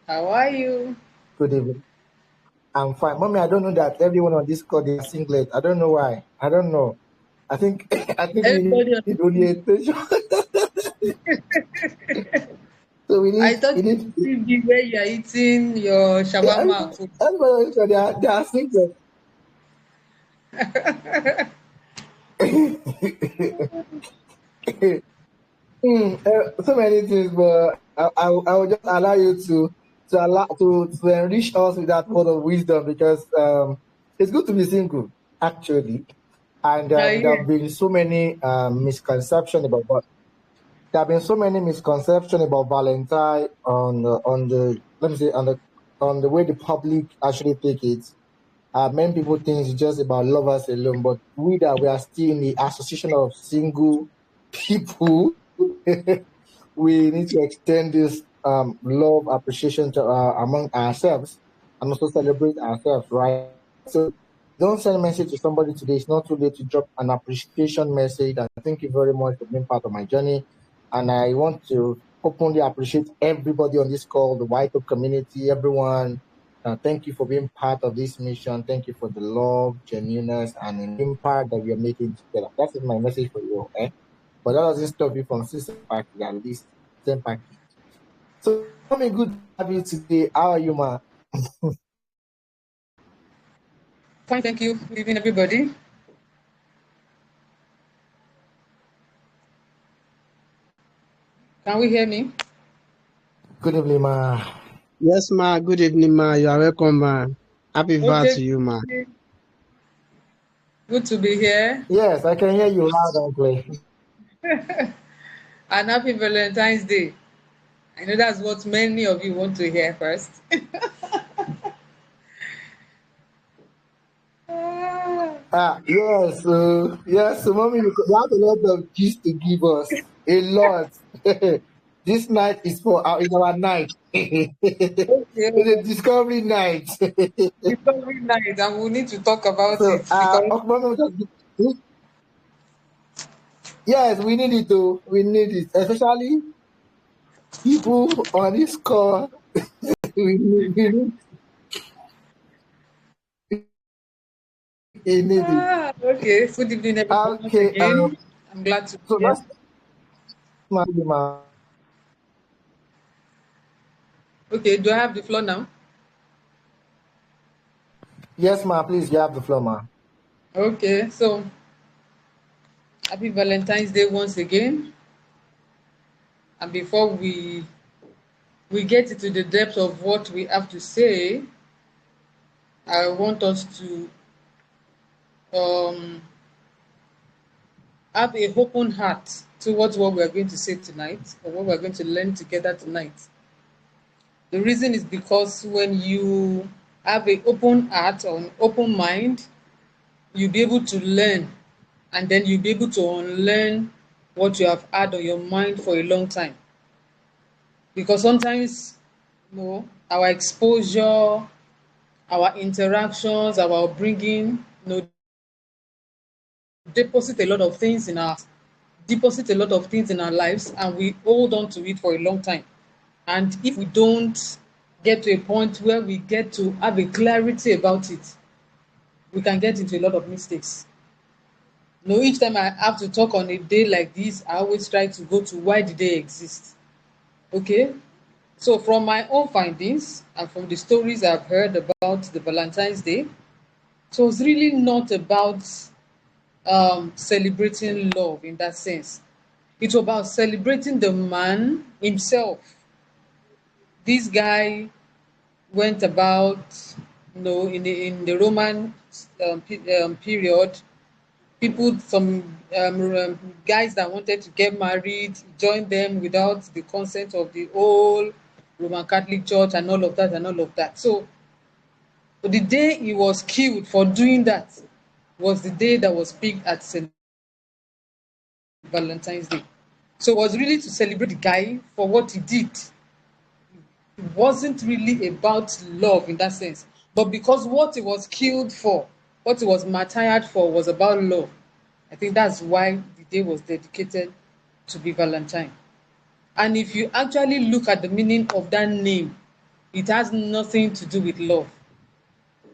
How are you? Good evening. I'm fine. Mommy, I don't know that everyone on this call they are singlet. I don't know why. I don't know. I think I think we Everybody on need orientation. So I thought you see the way you are eating your shawarma everybody food. on this call they are singlet. So many things, but I will just allow you to enrich us with that word of wisdom because it's good to be single actually, and there Yeah. have been so many misconceptions about. There have been so many misconceptions about Valentine on the let me say on the way the public actually take it. Many people think it's just about lovers alone, but we are still in the association of single people. We need to extend this love appreciation to among ourselves and also celebrate ourselves, right? So don't send a message to somebody today. It's not too late to drop an appreciation message. And thank you very much for being part of my journey. And I want to openly appreciate everybody on this call, the YTOP community, everyone. Thank you for being part of this mission. Thank you for the love, genuineness, and an impact that we are making together. That is my message for you. Eh? But that doesn't stop you from sister party, at least same party. So, mommy, good to have you today. How are you, ma? Fine, thank you. Good evening, everybody. Can we hear me? Good evening, ma. Yes, ma. Good evening, ma. You are welcome, ma. Happy VAR Okay. to you, ma. Good to be here. Yes, I can hear you loud and clear. And happy Valentine's Day. I know that's what many of you want to hear first. Ah, Yes. So, mommy, you have a lot of gifts to give us. A lot. This night is for is our night. It's a okay. discovery night. It's every night and we need to talk about So, it because Mommy, yes, we need it too. We need it, especially people on this call. We need it. okay. Good evening, everyone, once Okay. again. I'm glad to be So here. that's my. Okay, do I have the floor now? Yes, ma. Please, you have the floor, ma. Okay, so happy Valentine's Day once again. And before we get into the depth of what we have to say, I want us to um, have a open heart towards what we are going to say tonight or what we're going to learn together tonight. The reason is because when you have an open heart or an open mind, you'll be able to learn and then you'll be able to unlearn what you have had on your mind for a long time. Because sometimes, our exposure, our interactions, our upbringing, deposit a lot of things in our deposit a lot of things in our lives, and we hold on to it for a long time. And if we don't get to a point where we get to have a clarity about it, we can get into a lot of mistakes. Each time I have to talk on a day like this, I always try to go to why did they exist. Okay, so from my own findings and from the stories I've heard about the Valentine's Day, so it's really not about celebrating love in that sense. It's about celebrating the man himself. This guy went about, in the Roman period, some guys that wanted to get married joined them without the consent of the whole Roman Catholic Church and all of that and all of that. So the day he was killed for doing that was the day that was picked at St. Valentine's Day. So it was really to celebrate the guy for what he did. It wasn't really about love in that sense. But because what he was killed for, what he was martyred for was about love, I think that's why the day was dedicated to be Valentine. And if you actually look at the meaning of that name, It has nothing to do with love.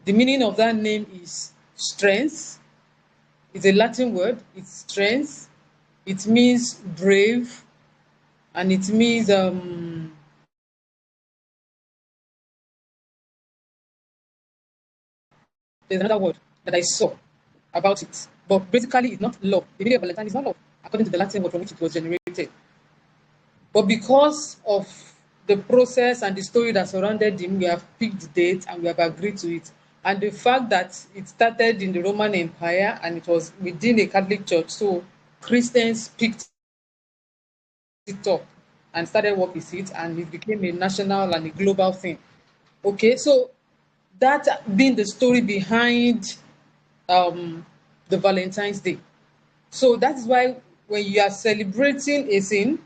The meaning of that name is strength. It's a Latin word. It's strength. It means brave, and it means there's another word that I saw about it. But basically, it's not love. The meaning of Valentine is not love, according to the Latin word from which it was generated. But because of the process and the story that surrounded him, we have picked the date and we have agreed to it. And the fact that it started in the Roman Empire and it was within a Catholic church, so Christians picked it up and started work with it, and it became a national and a global thing. Okay, so that being the story behind um, the Valentine's Day. So that is why when you are celebrating a thing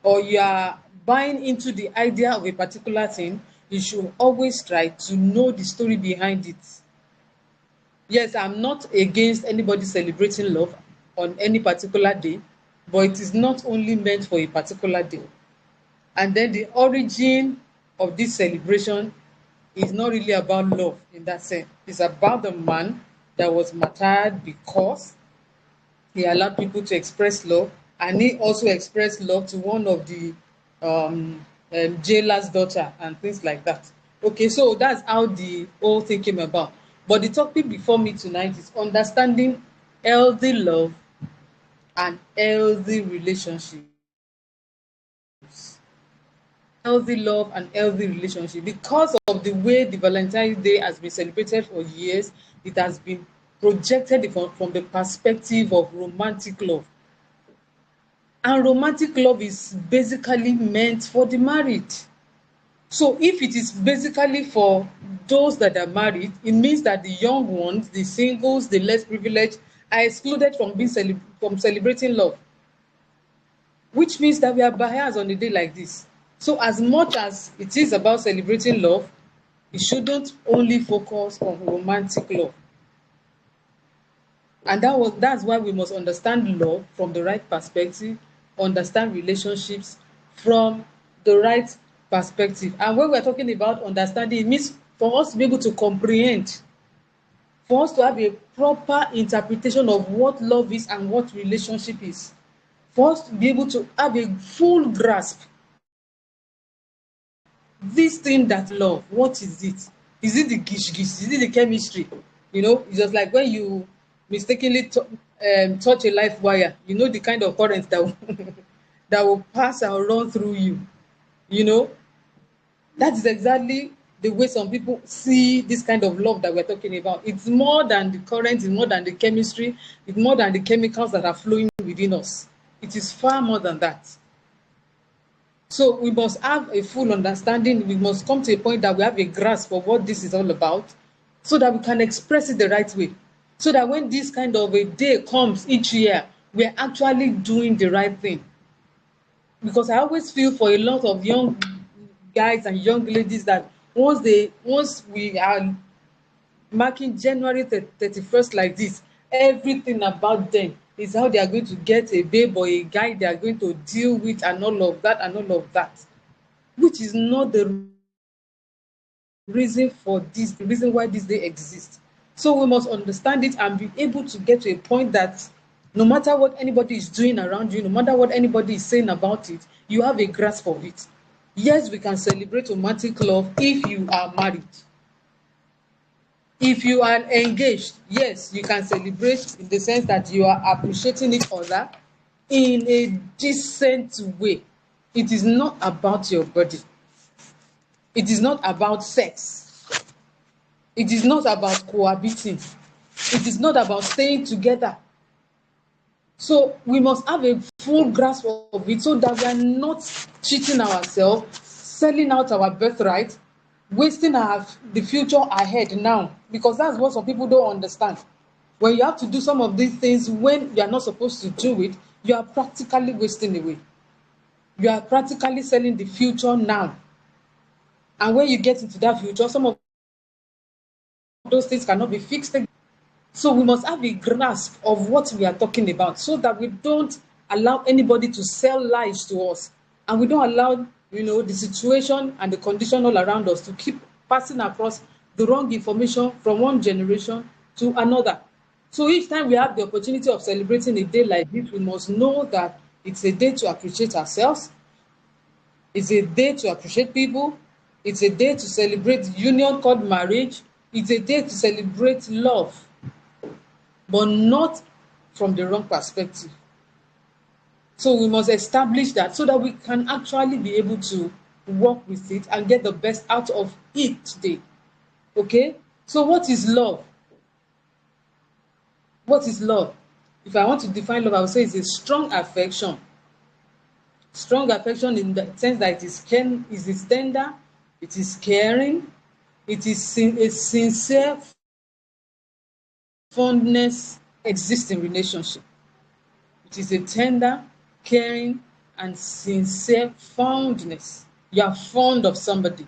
or you are buying into the idea of a particular thing, you should always try to know the story behind it. Yes, I'm not against anybody celebrating love on any particular day, but it is not only meant for a particular day. And then the origin of this celebration is not really about love in that sense. It's about the man that was martyred because he allowed people to express love, and he also expressed love to one of the jailer's daughter and things like that. Okay, so that's how the whole thing came about. But the topic before me tonight is understanding healthy love and healthy relationships. Healthy love and healthy relationship. Because of the way the Valentine's Day has been celebrated for years, it has been projected from the perspective of romantic love. And romantic love is basically meant for the married. So if it is basically for those that are married, it means that the young ones, the singles, the less privileged, are excluded from from celebrating love, which means that we are biased on a day like this. So as much as it is about celebrating love, it shouldn't only focus on romantic love. And that's why we must understand love from the right perspective, understand relationships from the right perspective. And when we're talking about understanding, it means for us to be able to comprehend, for us to have a proper interpretation of what love is and what relationship is, for us to be able to have a full grasp. This thing that love, what is it? Is it the gish gish? Is it the chemistry? It's just like when you mistakenly touch a live wire. You know the kind of current that will, that will pass and run through you. You know that is exactly the way some people see this kind of love that we're talking about. It's more than the current, it's more than the chemistry, it's more than the chemicals that are flowing within us. It is far more than that. So we must have a full understanding. We must come to a point that we have a grasp of what this is all about so that we can express it the right way. So that when this kind of a day comes each year, we're actually doing the right thing. Because I always feel for a lot of young guys and young ladies that once we are marking January 31st like this, everything about them is how they are going to get a babe or a guy they are going to deal with and all of that and all of that, which is not the reason for this, the reason why this day exists. So we must understand it and be able to get to a point that no matter what anybody is doing around you, no matter what anybody is saying about it, you have a grasp of it. Yes, we can celebrate romantic love if you are married. If you are engaged, yes, you can celebrate in the sense that you are appreciating each other in a decent way. It is not about your body. It is not about sex. It is not about cohabiting. It is not about staying together. So we must have a full grasp of it so that we are not cheating ourselves, selling out our birthright, wasting the future ahead now, because that's what some people don't understand. When you have to do some of these things when you are not supposed to do it, you are practically wasting away. You are practically selling the future now. And when you get into that future, some of those things cannot be fixed again. So we must have a grasp of what we are talking about so that we don't allow anybody to sell lies to us, and we don't allow the situation and the condition all around us to keep passing across the wrong information from one generation to another. So each time we have the opportunity of celebrating a day like this, we must know that it's a day to appreciate ourselves, it's a day to appreciate people, it's a day to celebrate the union called marriage, it's a day to celebrate love, but not from the wrong perspective. So we must establish that so that we can actually be able to work with it and get the best out of each day. Okay? So what is love? What is love? If I want to define love, I would say it's a strong affection. Strong affection in the sense that it is tender, it is caring, it is a sincere fondness exists in relationship. It is a tender, caring, and sincere fondness. You are fond of somebody.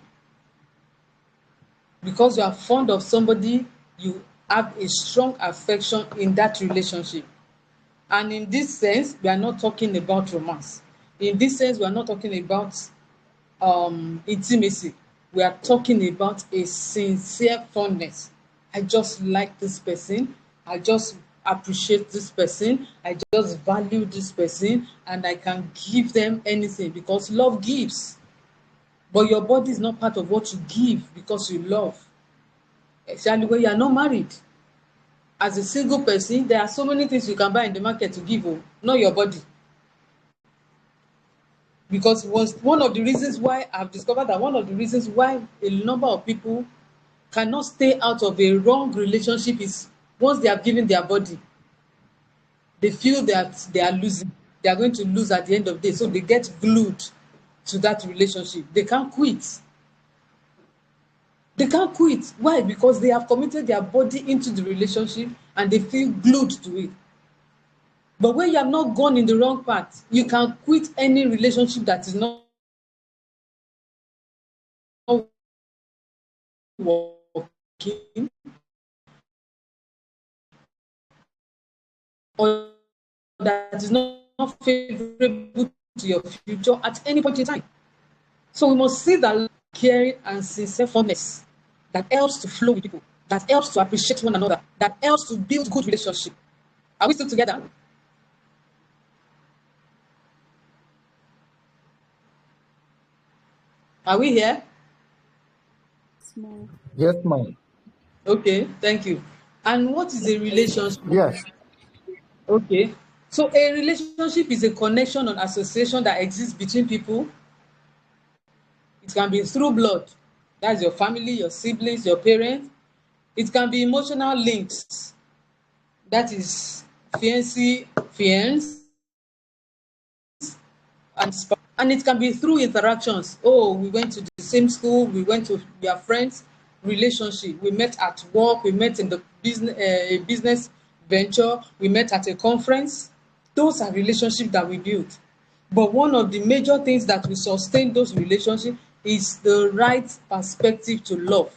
Because you are fond of somebody, you have a strong affection in that relationship. And in this sense, we are not talking about romance. In this sense, we are not talking about intimacy. We are talking about a sincere fondness. I just like this person. I just appreciate this person. I just value this person, and I can give them anything because love gives. But your body is not part of what you give because you love. Especially when you are not married. As a single person, there are so many things you can buy in the market to give, not your body. Because one of the reasons why I've discovered that one of the reasons why a number of people cannot stay out of a wrong relationship is once they have given their body, they feel that they are losing. They are going to lose at the end of the day. So they get glued to that relationship. They can't quit. They can't quit. Why? Because they have committed their body into the relationship and they feel glued to it. But when you have not gone in the wrong path, you can quit any relationship that is not working or that is not favorable to your future at any point in time. So we must see that caring and sincere fondness that helps to flow with people, that helps to appreciate one another, that helps to build good relationship. Are we still together? Are we here? Small. Yes, ma'am. Okay, thank you. And what is a relationship? Yes. Okay. So a relationship is a connection or association that exists between people. It can be through blood. That's your family, your siblings, your parents. It can be emotional links. That is fiancé, fiance, and it can be through interactions. Oh, we went to the same school, we are friends. Relationship, we met at work, we met in the business venture, we met at a conference. Those are relationships that we build. But one of the major things that will sustain those relationships is the right perspective to love.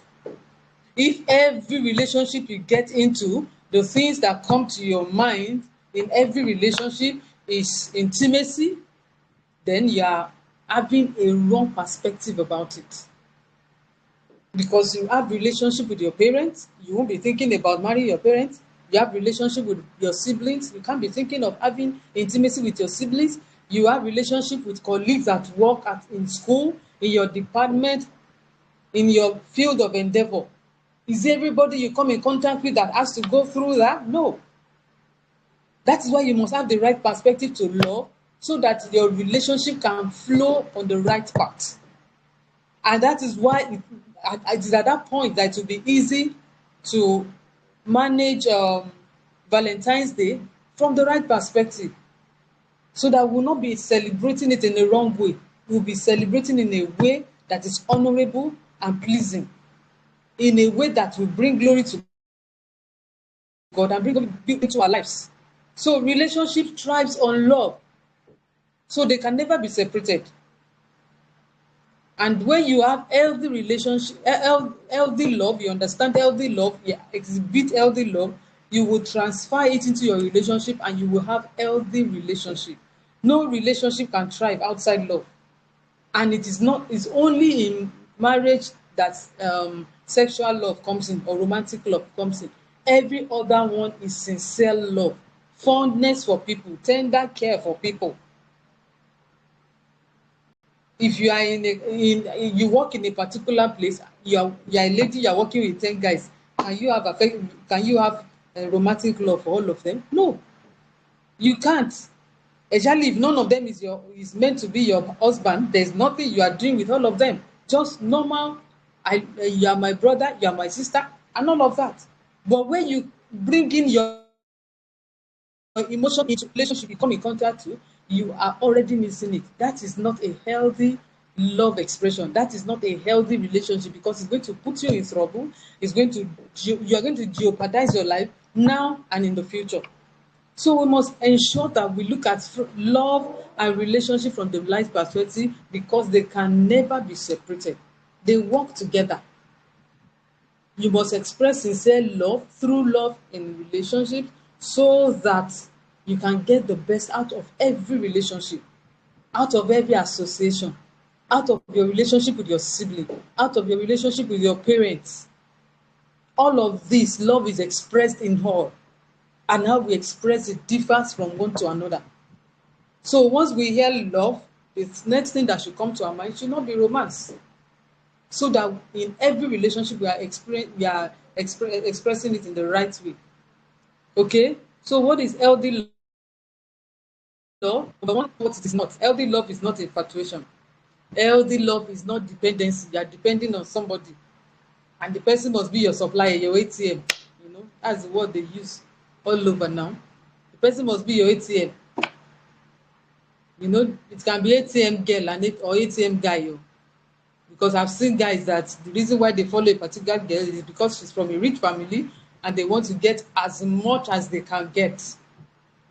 If every relationship you get into, the things that come to your mind in every relationship is intimacy, then you are having a wrong perspective about it. Because you have relationship with your parents, you won't be thinking about marrying your parents. You have relationship with your siblings, you can't be thinking of having intimacy with your siblings. You have relationship with colleagues at work, in school, in your department, in your field of endeavor. Is everybody you come in contact with that has to go through that? No. That is why you must have the right perspective to love so that your relationship can flow on the right path. And that is why it is at that point that it will be easy to manage Valentine's Day from the right perspective so that we will not be celebrating it in the wrong way. We will be celebrating in a way that is honorable and pleasing, in a way that will bring glory to God and bring glory into our lives. So relationship thrives on love. So they can never be separated. And when you have healthy relationship, healthy love, you understand healthy love, you exhibit healthy love, you will transfer it into your relationship and you will have healthy relationship. No relationship can thrive outside love. And it's only in marriage that sexual love comes in or romantic love comes in. Every other one is sincere love, fondness for people, tender care for people. If you are you work in a particular place, you are a lady, you are working with 10 guys, can you have a romantic love for all of them? No, you can't. Especially if none of them is meant to be your husband, there's nothing you are doing with all of them. Just normal. You are my brother, you are my sister, and all of that. But when you bring in your emotion into relationship you come in contact to, you are already missing it. That is not a healthy love expression. That is not a healthy relationship, because it's going to put you in trouble. It's going to you are going to jeopardize your life now and in the future. So we must ensure that we look at love and relationship from the right perspective, because they can never be separated. They work together. You must express sincere love through love in relationships, so that you can get the best out of every relationship, out of every association, out of your relationship with your sibling, out of your relationship with your parents. All of this love is expressed in all, and how we express it differs from one to another. So once we hear love, the next thing that should come to our mind should not be romance. So that in every relationship expressing it in the right way. Okay? So what is healthy love? Number one, what it is not. Healthy love is not infatuation. Healthy love is not dependency. You are depending on somebody, and the person must be your supplier, your ATM. That's the word they use all over now. The person must be your ATM. It can be ATM girl or ATM guy. Because I've seen guys that the reason why they follow a particular girl is because she's from a rich family, and they want to get as much as they can get.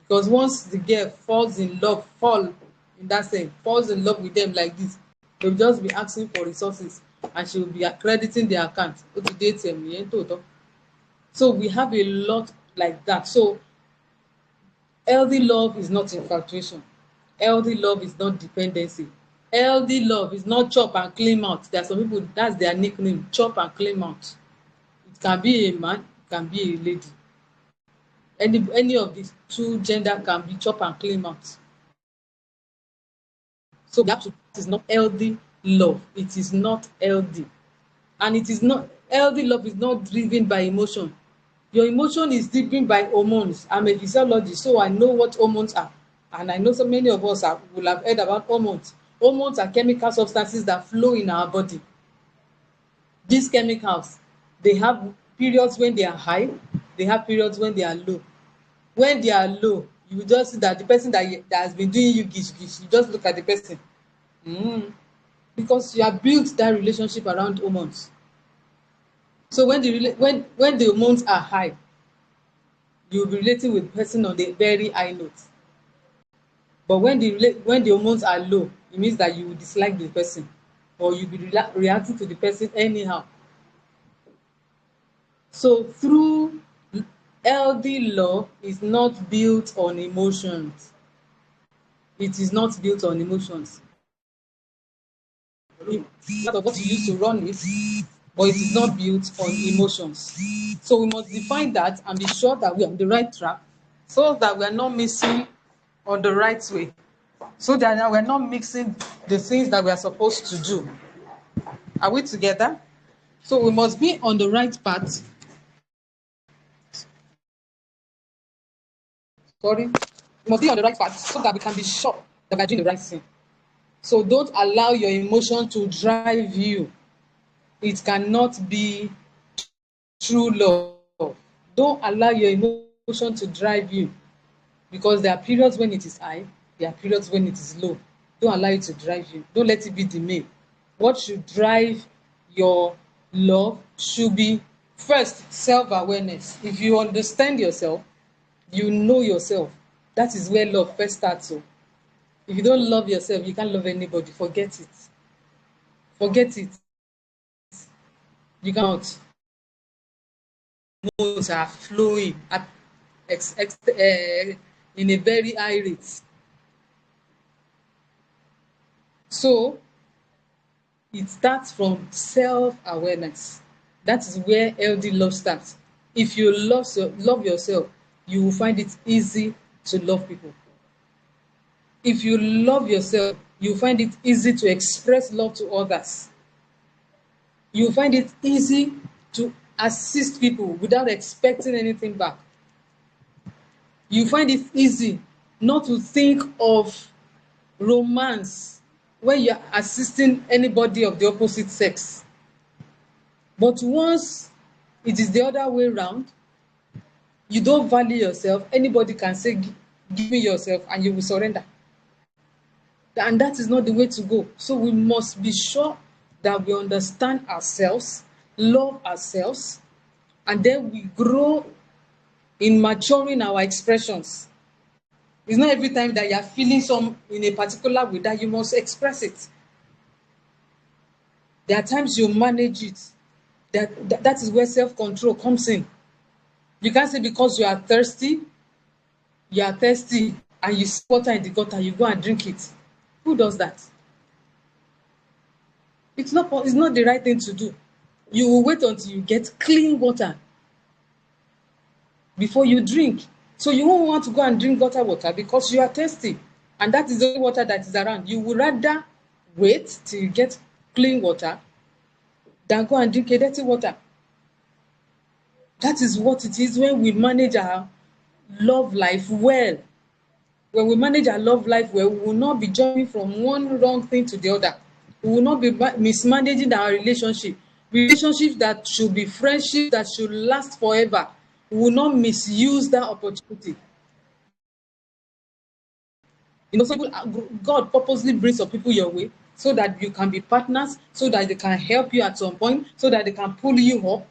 Because once the girl falls in love with them like this, they'll just be asking for resources, and she will be accrediting their account. So we have a lot like that. So healthy love is not infatuation. Healthy love is not dependency. Healthy love is not chop and clean mouth. There are some people, that's their nickname, chop and clean mouth. It can be a man, it can be a lady. Any of the two gender can be chop and clean mouth. So we have to, it is not healthy love. It is not healthy. And it is not healthy love is not driven by emotion. Your emotion is driven by hormones. I'm a physiologist, so I know what hormones are. And I know so many of us will have heard about hormones. Hormones are chemical substances that flow in our body. These chemicals, they have periods when they are high, they have periods when they are low. When they are low, you will just see that the person that has been doing you gish gish, you just look at the person. Because you have built that relationship around hormones. So when the hormones are high, you'll be relating with the person on a very high note. But when the hormones are low, it means that you will dislike the person, or you'll be reacting to the person anyhow. So through healthy love is not built on emotions. It is not built on emotions. Part of what you use to run it, but it is not built on emotions. So we must define that and be sure that we are on the right track, so that we are not missing on the right way, so that we're not mixing the things that we are supposed to do. Are we together? So we must be on the right path. Sorry. We must be on the right path so that we can be sure that we're doing the right thing. So don't allow your emotion to drive you. It cannot be true love. Don't allow your emotion to drive you, because there are periods when it is high, there are periods when it is low. Don't allow it to drive you. Don't let it be the main. What should drive your love should be, first, self-awareness. If you understand yourself, you know yourself. That is where love first starts. So if you don't love yourself, you can't love anybody. Forget it. Forget it. You cannot. Emotions are flowing at in a very high rate. So It starts from self-awareness. That is where healthy love starts. If you love yourself, you will find it easy to love people. If you love yourself, you find it easy to express love to others. You find it easy to assist people without expecting anything back. You find it easy not to think of romance when you're assisting anybody of the opposite sex. But once it is the other way around, you don't value yourself, anybody can say, Give me yourself," and you will surrender. And that is not the way to go. So we must be sure that we understand ourselves, love ourselves, and then we grow in maturing our expressions. It's not every time that you are feeling some in a particular way that you must express it. There are times you manage it. That is where self-control comes in. You can't say because you are thirsty and you see water in the gutter, you go and drink it. Who does that? It's not the right thing to do. You will wait until you get clean water before you drink. So you won't want to go and drink gutter water because you are thirsty. And that is the only water that is around. You would rather wait till you get clean water than go and drink a dirty water. That is what it is when we manage our love life well. When we manage our love life well, we will not be jumping from one wrong thing to the other. We will not be mismanaging our relationship. Relationships that should be friendships that should last forever. We will not misuse that opportunity. God purposely brings some people your way so that you can be partners, so that they can help you at some point, so that they can pull you up.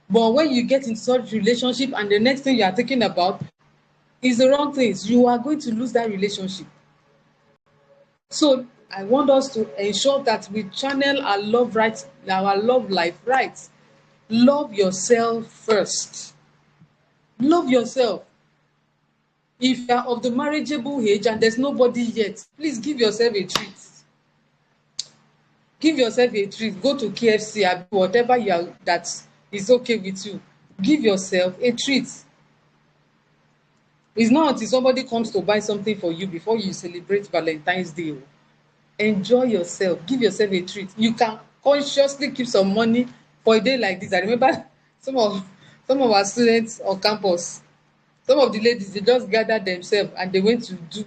But when you get into such relationship and the next thing you are thinking about is the wrong things, you are going to lose that relationship. So I want us to ensure that we channel our love life right. Love yourself first. Love yourself. If you are of the marriageable age and there's nobody yet, please give yourself a treat. Give yourself a treat. Go to KFC or whatever that is okay with you. Give yourself a treat. It's not until somebody comes to buy something for you before you celebrate Valentine's Day. Enjoy yourself. Give yourself a treat. You can consciously keep some money for a day like this. I remember some of our students on campus, some of the ladies, they just gathered themselves and they went to do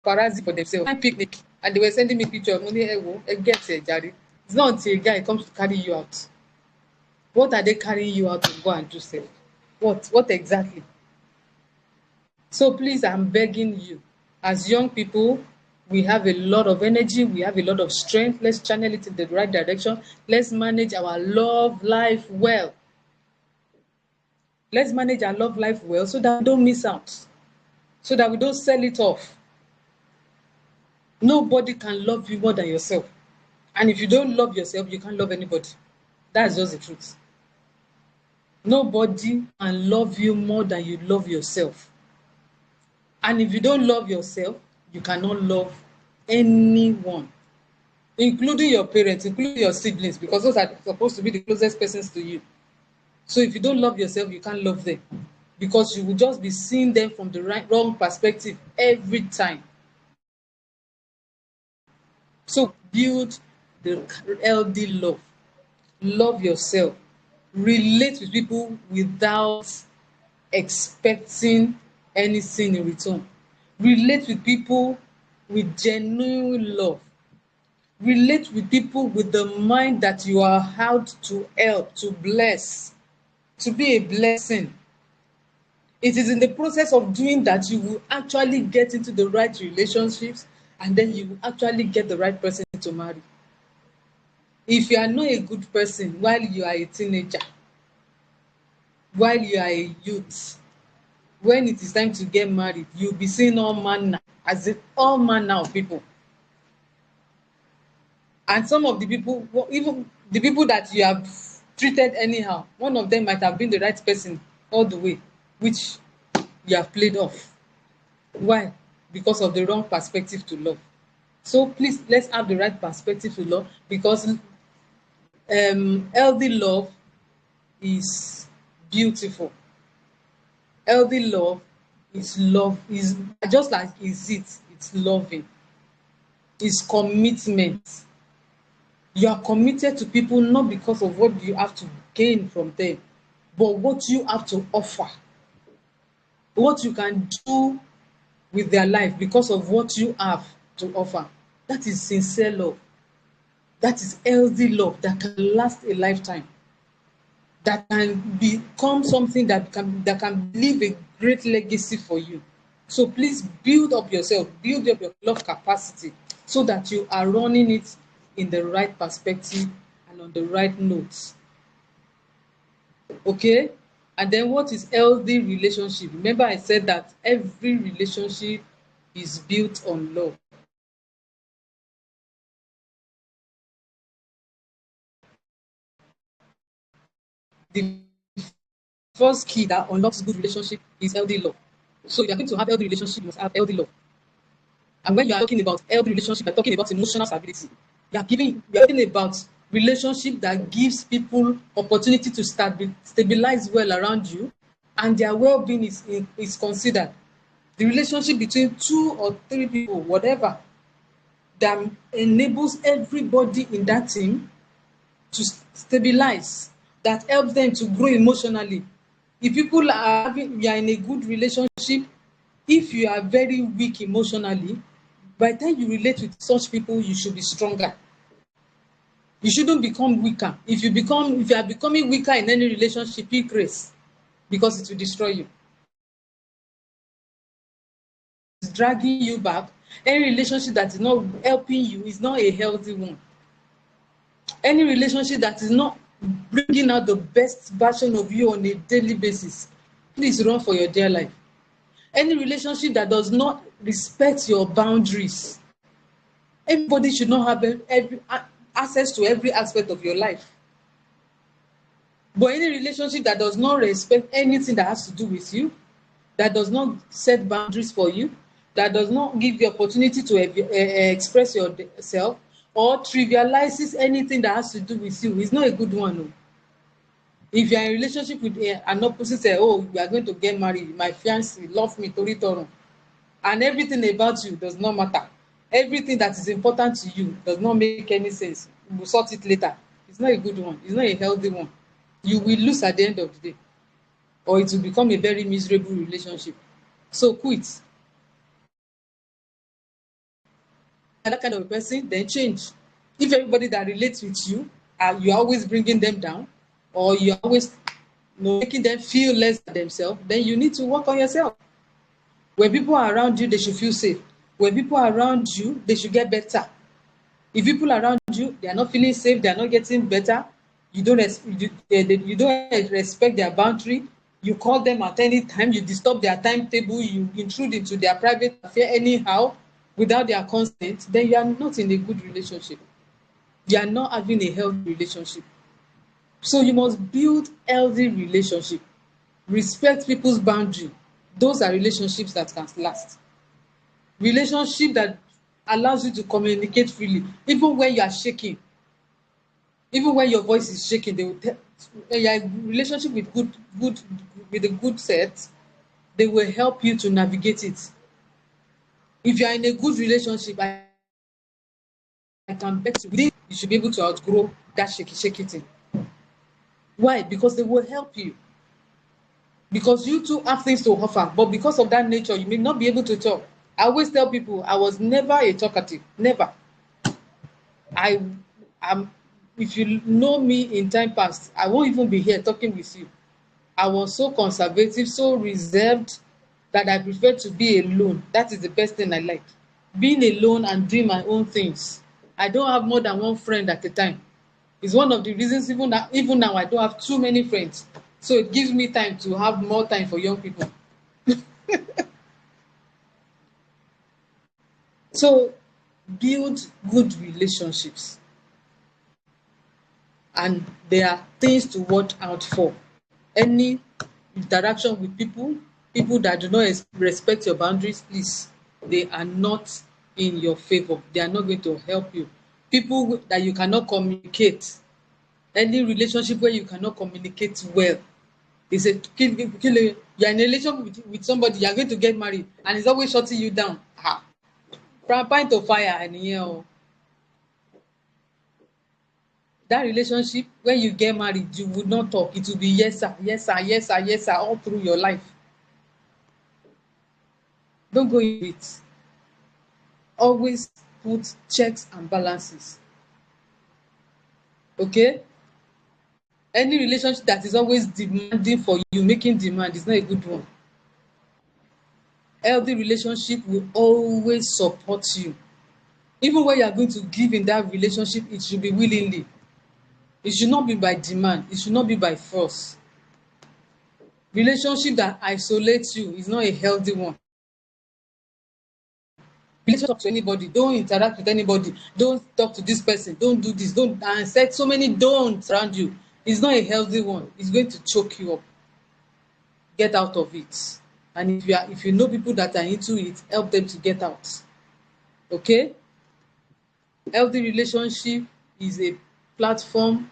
paparazzi for themselves, picnic, and they were sending me pictures. Money, get it, Jerry. It's not until a guy comes to carry you out. What are they carrying you out to go and do, self? What exactly? So please, I'm begging you, as young people, we have a lot of energy, we have a lot of strength. Let's channel it in the right direction. Let's manage our love life well. Let's manage our love life well so that we don't miss out, so that we don't sell it off. Nobody can love you more than yourself. And if you don't love yourself, you can't love anybody. That's just the truth. Nobody can love you more than you love yourself. And if you don't love yourself, you cannot love anyone, including your parents, including your siblings, because those are supposed to be the closest persons to you. So if you don't love yourself, you can't love them, because you will just be seeing them from the wrong perspective every time. So build the healthy love. Love yourself. Relate with people without expecting anything in return. Relate with people with genuine love. Relate with people with the mind that you are out to help, to bless, to be a blessing. It is in the process of doing that you will actually get into the right relationships, and then you will actually get the right person to marry. If you are not a good person while you are a teenager, while you are a youth, when it is time to get married, you'll be seeing all manner of people. And some of the people, even the people that you have treated anyhow, one of them might have been the right person all the way, which you have played off. Why? Because of the wrong perspective to love. So please, let's have the right perspective to love, because healthy love is beautiful. Healthy love is just like is it's loving, it's commitment. You are committed to people not because of what you have to gain from them, but what you have to offer, what you can do with their life because of what you have to offer. That is sincere love. That is healthy love that can last a lifetime, that can become something that can leave a great legacy for you. So please build up yourself, build up your love capacity so that you are running it in the right perspective and on the right notes. Okay? And then what is healthy relationship? Remember I said that every relationship is built on love. The first key that unlocks good relationship is healthy love. So if you're going to have healthy relationship, you must have healthy love. And when you are talking about healthy relationship, you're talking about emotional stability. You're talking about relationship that gives people opportunity to stabilize well around you, and their well-being is considered. The relationship between 2 or 3 people, whatever, that enables everybody in that team to stabilize, that helps them to grow emotionally. If people are having, you are in a good relationship, if you are very weak emotionally, by the time you relate with such people, you should be stronger. You shouldn't become weaker. If you are becoming weaker in any relationship, pick race, because it will destroy you. It's dragging you back. Any relationship that is not helping you is not a healthy one. Any relationship that is not bringing out the best version of you on a daily basis, please run for your dear life. Any relationship that does not respect your boundaries, everybody should not have access to every aspect of your life. But any relationship that does not respect anything that has to do with you, that does not set boundaries for you, that does not give you opportunity to express yourself, or trivializes anything that has to do with you, is not a good one. No. If you are in a relationship with an opposite, say, oh, we are going to get married, my fiancé love me torí tọrùn, and everything about you does not matter, everything that is important to you does not make any sense, we will sort it later, it's not a good one, it's not a healthy one. You will lose at the end of the day, or it will become a very miserable relationship. So quit. That kind of a person, then change. If everybody that relates with you, you're always bringing them down, or you're always making them feel less than themselves, then you need to work on yourself. When people are around you, they should feel safe. When people are around you, they should get better. If people around you, they are not feeling safe, they are not getting better, you don't respect their boundary, you call them at any time, you disturb their timetable, you intrude into their private affair anyhow without their consent, then you are not in a good relationship. You are not having a healthy relationship. So you must build healthy relationship. Respect people's boundary. Those are relationships that can last. Relationship that allows you to communicate freely, even when you are shaking, even when your voice is shaking, they will tell. You are in relationship with with a good set, they will help you to navigate it. If you are in a good relationship, I can bet you should be able to outgrow that shaky thing. Why? Because they will help you. Because you too have things to offer, but because of that nature, you may not be able to talk. I always tell people I was never a talkative. Never. I am. If you know me in time past, I won't even be here talking with you. I was so conservative, so reserved, that I prefer to be alone. That is the best thing I like. Being alone and doing my own things. I don't have more than one friend at a time. It's one of the reasons even now I don't have too many friends. So it gives me time to have more time for young people. So build good relationships. And there are things to watch out for. Any interaction with people that do not respect your boundaries, please, they are not in your favor. They are not going to help you. People that you cannot communicate, any relationship where you cannot communicate well, is a kill. You are in a relationship with somebody, you are going to get married, and it's always shutting you down. From pine to fire, and that relationship, when you get married, you would not talk. It will be yes sir, yes sir, yes sir, yes sir, all through your life. Don't go into it. Always put checks and balances. Okay? Any relationship that is always demanding for you, making demand, is not a good one. Healthy relationship will always support you. Even when you are going to give in that relationship, it should be willingly. It should not be by demand. It should not be by force. Relationship that isolates you is not a healthy one. Relationship, talk to anybody, don't interact with anybody, don't talk to this person, don't do this, don't, and set so many don'ts around you. It's not a healthy one. It's going to choke you up. Get out of it. And if you know people that are into it, help them to get out. Okay? Healthy relationship is a platform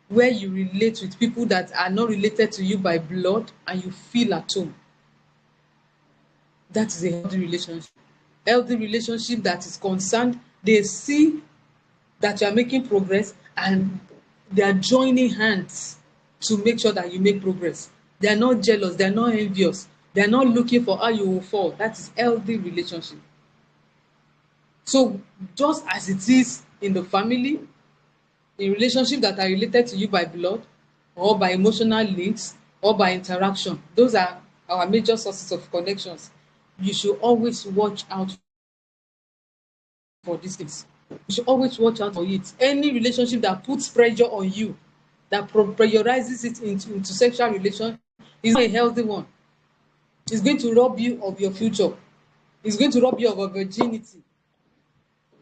where you relate with people that are not related to you by blood and you feel at home. That is a healthy relationship. Healthy relationship that is concerned, they see that you are making progress and they are joining hands to make sure that you make progress. They are not jealous, they are not envious, they are not looking for how you will fall. That is healthy relationship. So just as it is in the family, in relationship that are related to you by blood or by emotional links or by interaction, those are our major sources of connections. You should always watch out for these things. You should always watch out for it. Any relationship that puts pressure on you, that prioritizes it into sexual relation, is not a healthy one. It's going to rob you of your future. It's going to rob you of your virginity.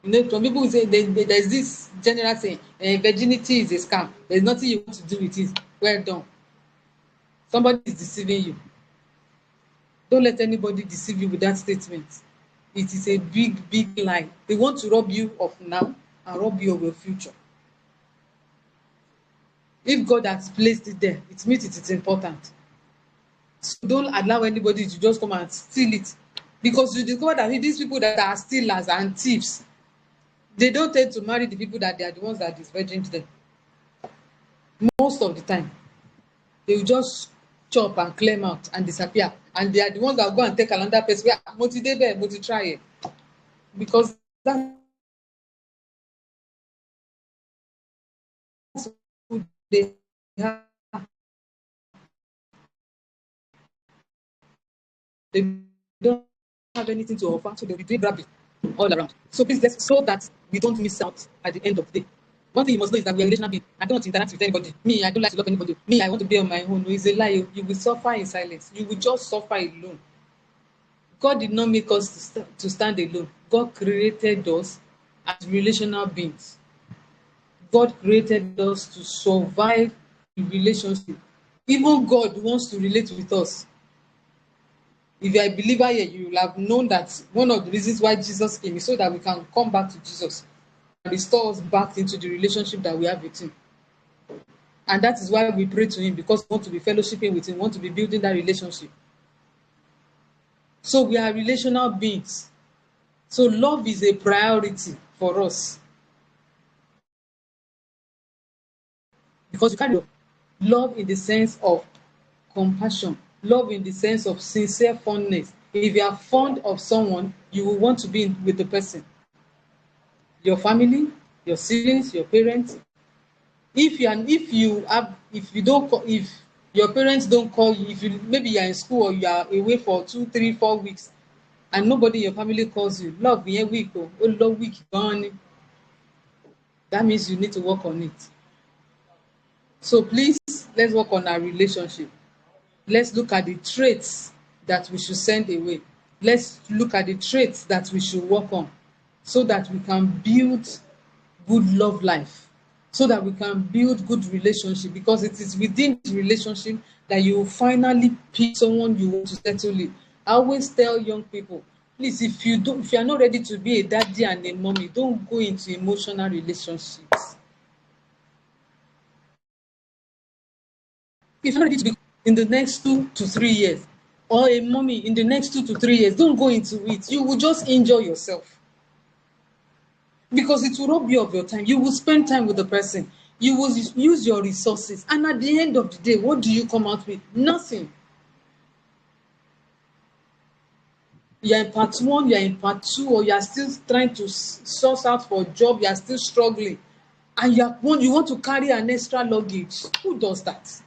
You know, some people say there's this general saying, virginity is a scam. There's nothing you want to do with it. Well done. Somebody is deceiving you. Don't let anybody deceive you with that statement. It is a big, big lie. They want to rob you of now and rob you of your future. If God has placed it there, it means it is important. So don't allow anybody to just come and steal it. Because you discover that these people that are stealers and thieves, they don't tend to marry the people that they are the ones that is virgin to them. Most of the time, they will just chop and claim out and disappear. And they are the ones that will go and take another person. Mo ti débẹ̀, mo ti try it. Because that's who they have. They don't have anything to offer, so they'll be doing rubbish all around. So please, let's so that we don't miss out at the end of the day. One thing you must know is that we are relational beings. I don't want to interact with anybody. Me, I don't like to love anybody. Me, I want to be on my own. No, it's a lie. You will suffer in silence. You will just suffer alone. God did not make us to stand alone. God created us as relational beings. God created us to survive in relationship. Even God wants to relate with us. If you are a believer here, you will have known that one of the reasons why Jesus came is so that we can come back to Jesus and restore us back into the relationship that we have with him. And that is why we pray to him, because we want to be fellowshipping with him, we want to be building that relationship. So we are relational beings. So love is a priority for us. Because you can't love in the sense of compassion, love in the sense of sincere fondness. If you are fond of someone, you will want to be with the person. Your family, your siblings, your parents. If your parents don't call you, if you maybe you are in school or you are away for 2, 3, 4 weeks, and nobody in your family calls you, love yẹn weak o, ó lọ weak gan ni. That means you need to work on it. So please, let's work on our relationship. Let's look at the traits that we should send away. Let's look at the traits that we should work on so that we can build good love life, so that we can build good relationship, because it is within the relationship that you will finally pick someone you want to settle in. I always tell young people, Please, if you are not ready to be a daddy and a mommy, don't go into emotional relationships. If you're not ready to be in the next 2 to 3 years, or a mommy in the next 2 to 3 years, don't go into it. You will just injure yourself because it will rob you of your time. You will spend time with the person. You will use your resources, and at the end of the day, what do you come out with? Nothing. You're in part one, you're in part two, or you're still trying to source out for a job, you're still struggling, and you want to carry an extra luggage. Who does that?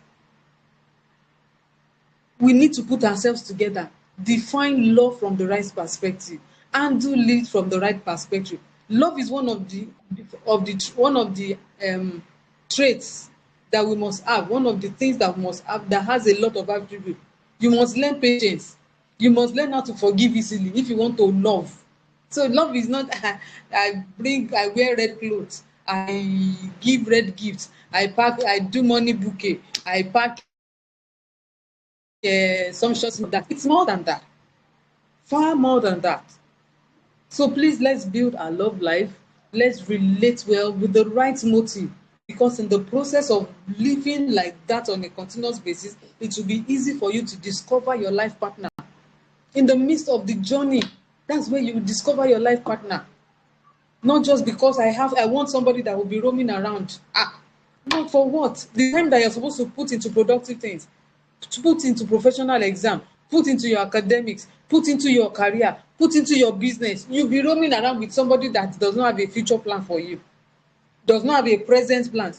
We need to put ourselves together, define love from the right perspective, and do it from the right perspective. Love is one of the traits that we must have, one of the things that we must have that has a lot of attributes. You must learn patience. You must learn how to forgive easily if you want to love. So love is not I wear red clothes, I give red gifts, I do money bouquet, I pack some shots of that. It's more than that, far more than that. So please, let's build our love life. Let's relate well with the right motive, because in the process of living like that on a continuous basis, it will be easy for you to discover your life partner. In the midst of the journey, that's where you will discover your life partner. Not just because I want somebody that will be roaming around. Not for what? The time that you're supposed to put into productive things, to put into professional exam, put into your academics, put into your career, put into your business, you'll be roaming around with somebody that does not have a future plan for you, does not have a present plan,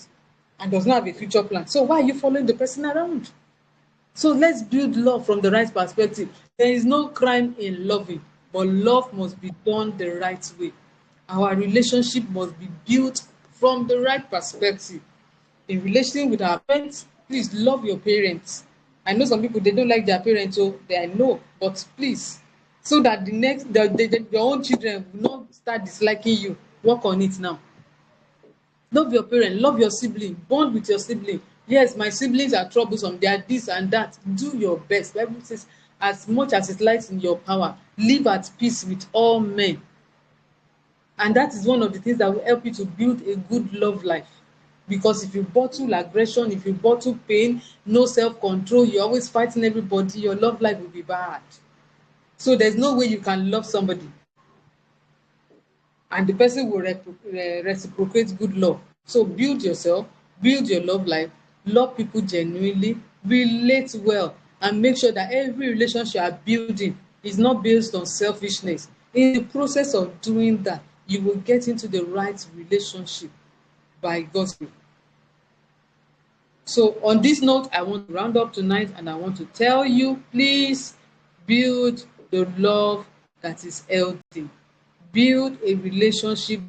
and does not have a future plan. So why are you following the person around? So let's build love from the right perspective. There is no crime in loving, but love must be done the right way. Our relationship must be built from the right perspective. In relation with our parents, please love your parents. I know some people, they don't like their parents, so I know, but please, so that your own children will not start disliking you. Work on it now. Love your parent, love your sibling, bond with your sibling. Yes, my siblings are troublesome, they are this and that. Do your best. Bible says, as much as it lies in your power, live at peace with all men. And that is one of the things that will help you to build a good love life. Because if you bottle aggression, if you bottle pain, no self-control, you're always fighting everybody, your love life will be bad. So there's no way you can love somebody and the person will reciprocate good love. So build yourself, build your love life, love people genuinely, relate well, and make sure that every relationship you are building is not based on selfishness. In the process of doing that, you will get into the right relationship by God's will. So on this note, I want to round up tonight and I want to tell you, please build the love that is healthy. Build a relationship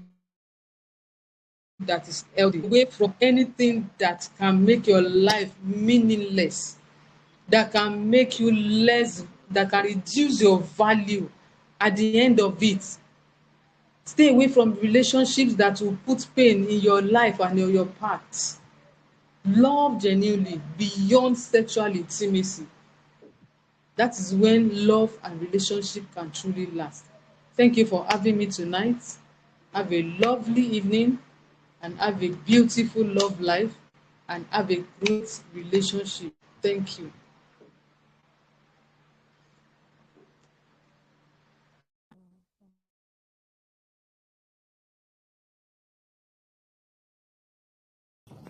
that is healthy, away from anything that can make your life meaningless, that can make you less, that can reduce your value at the end of it. Stay away from relationships that will put pain in your life and in your path. Love genuinely beyond sexual intimacy. That is when love and relationship can truly last. Thank you for having me tonight. Have a lovely evening and have a beautiful love life and have a great relationship. Thank you.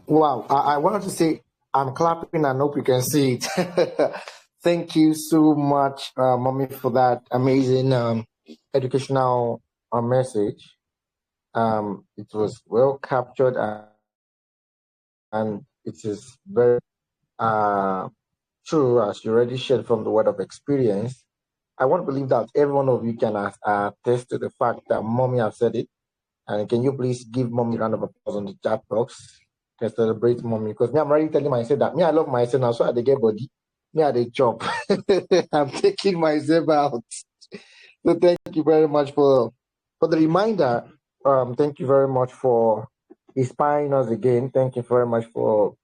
Wow, I wanted to say I'm clapping and hope you can see it. Thank you so much, Mommy, for that amazing educational message. It was well captured and it is very uh, true, as you already shared from the word of experience. I want to believe that every one of you can attest to the fact that Mommy has said it. And can you please give Mommy a round of applause on the chat box? Can celebrate Mommy, because me, I'm already telling myself that me, I love myself now, so I dey get body, me, I dey chop. I'm taking myself out. So thank you very much for the reminder. Thank you very much for inspiring us again. Thank you very much for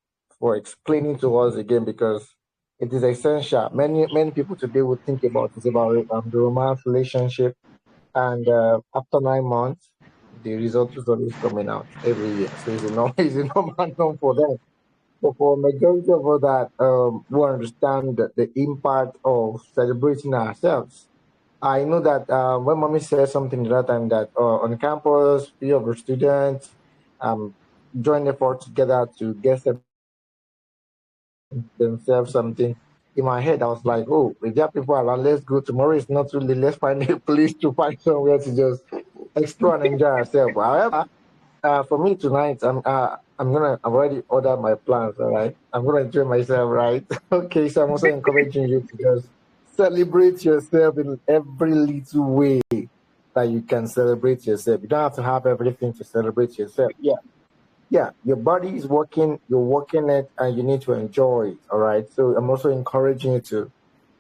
explaining to us again, because It is essential. Many people today would think about it about the romance relationship, and after 9 months, the result is always coming out every year. So it's a normal, it's a normal norm for them. But for majority of us that who understand the impact of celebrating ourselves, I know that when mommy said something the other time that on campus, few of the students um, join effort together to get themselves something. In my head, I was like, oh, if there are people around, let's go. Tomorrow is not too late. Let's find a place to find somewhere to just explore and enjoy ourselves. However, for me tonight, I've already ordered my plans. All right, I'm gonna enjoy myself. Right. Okay. So I'm also encouraging you to just celebrate yourself in every little way that you can celebrate yourself. You don't have to have everything to celebrate yourself. Yeah, your body is working, you're working it, and you need to enjoy it. All right. So I'm also encouraging you to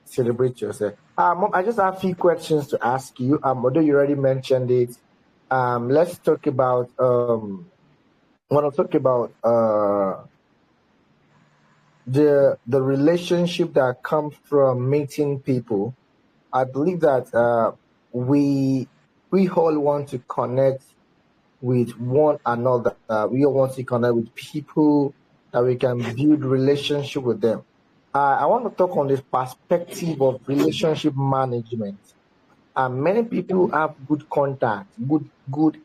celebrate yourself. Mom, I just have a few questions to ask you. Although you already mentioned it, let's talk about I want to talk about the relationship that comes from meeting people. I believe that we all want to connect with one another. We all want to connect with people that we can build relationship with them. I want to talk on this perspective of relationship management. Many people have good contact, good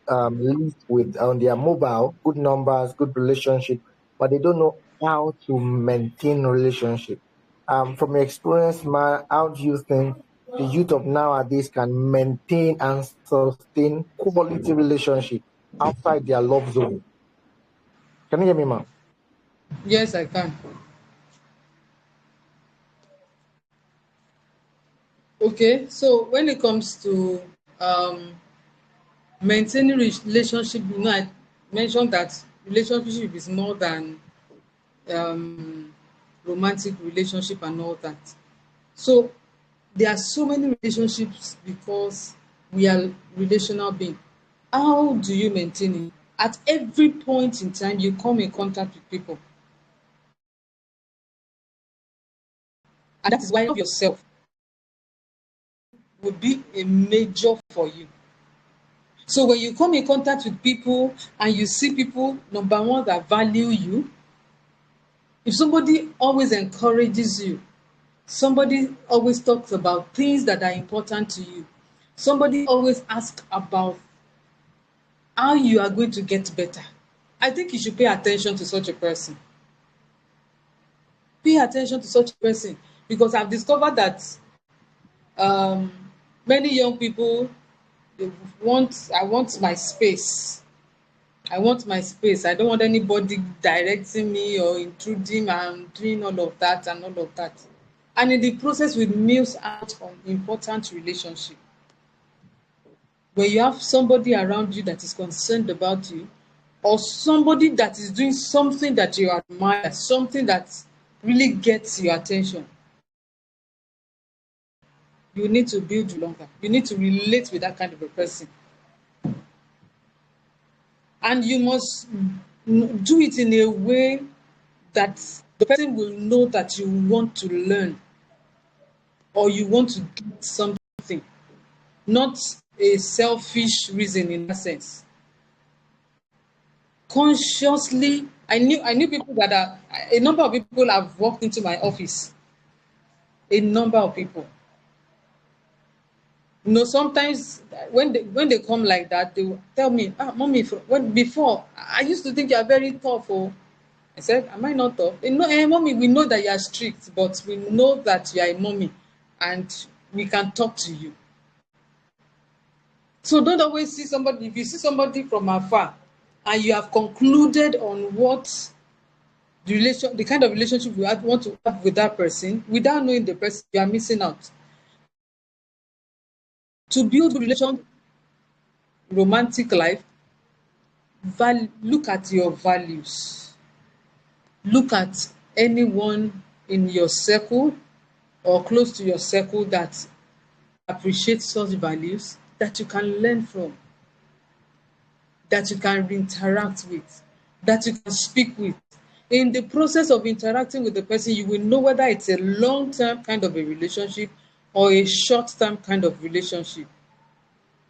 list with on their mobile, good numbers, good relationship, but they don't know how to maintain relationship. From your experience, man, how do you think the youth of nowadays can maintain and sustain quality relationship outside their love zone? Can you hear me, man? Yes, I can. Okay, so when it comes to um, maintaining relationship, I mentioned that relationship is more than um, romantic relationship and all that. So there are so many relationships because we are relational being. How do you maintain it? At every point in time, you come in contact with people, and that is why love yourself will be a major for you. So when you come in contact with people and you see people, number one, that value you, if somebody always encourages you, somebody always talks about things that are important to you, somebody always asks about how you are going to get better, I think you should pay attention to such a person. Pay attention to such a person because I've discovered that um, many young people they I want my space. I want my space. I don't want anybody directing me or intruding and doing all of that and all of that. And in the process, we miss out on important relationship. When you have somebody around you that is concerned about you, or somebody that is doing something that you admire, something that really gets your attention, you need to build longer. You need to relate with that kind of a person. And you must do it in a way that the person will know that you want to learn or you want to get something, not a selfish reason in that sense. Consciously, I knew people that are a number of people have walked into my office. A number of people. Sometimes when they come like that, they will tell me, mommy, when before I used to think you are very tough. Oh, I said, am I not tough? No, mommy, we know that you are strict, but we know that you are a mommy and we can talk to you. So don't always see somebody, if you see somebody from afar and you have concluded on what the kind of relationship you want to have with that person, without knowing the person, you are missing out. To build relation, romantic life, look at your values. Look at anyone in your circle or close to your circle that appreciates such values that you can learn from, that you can interact with, that you can speak with. in the process of interacting with the person, you will know whether it's a long-term kind of a relationship or a short-term kind of relationship.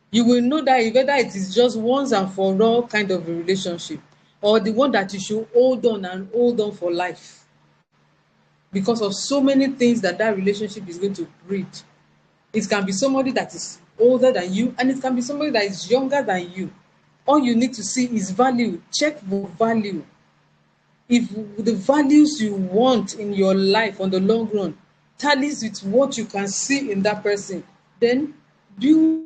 You will know that whether it is just once and for all kind of a relationship or the one that you should hold on and hold on for life because of so many things that that relationship is going to breed. It can be somebody that is older than you and it can be somebody that is younger than you. All you need to see is value. Check for value. If the values you want in your life on the long run tallies with what you can see in that person, then build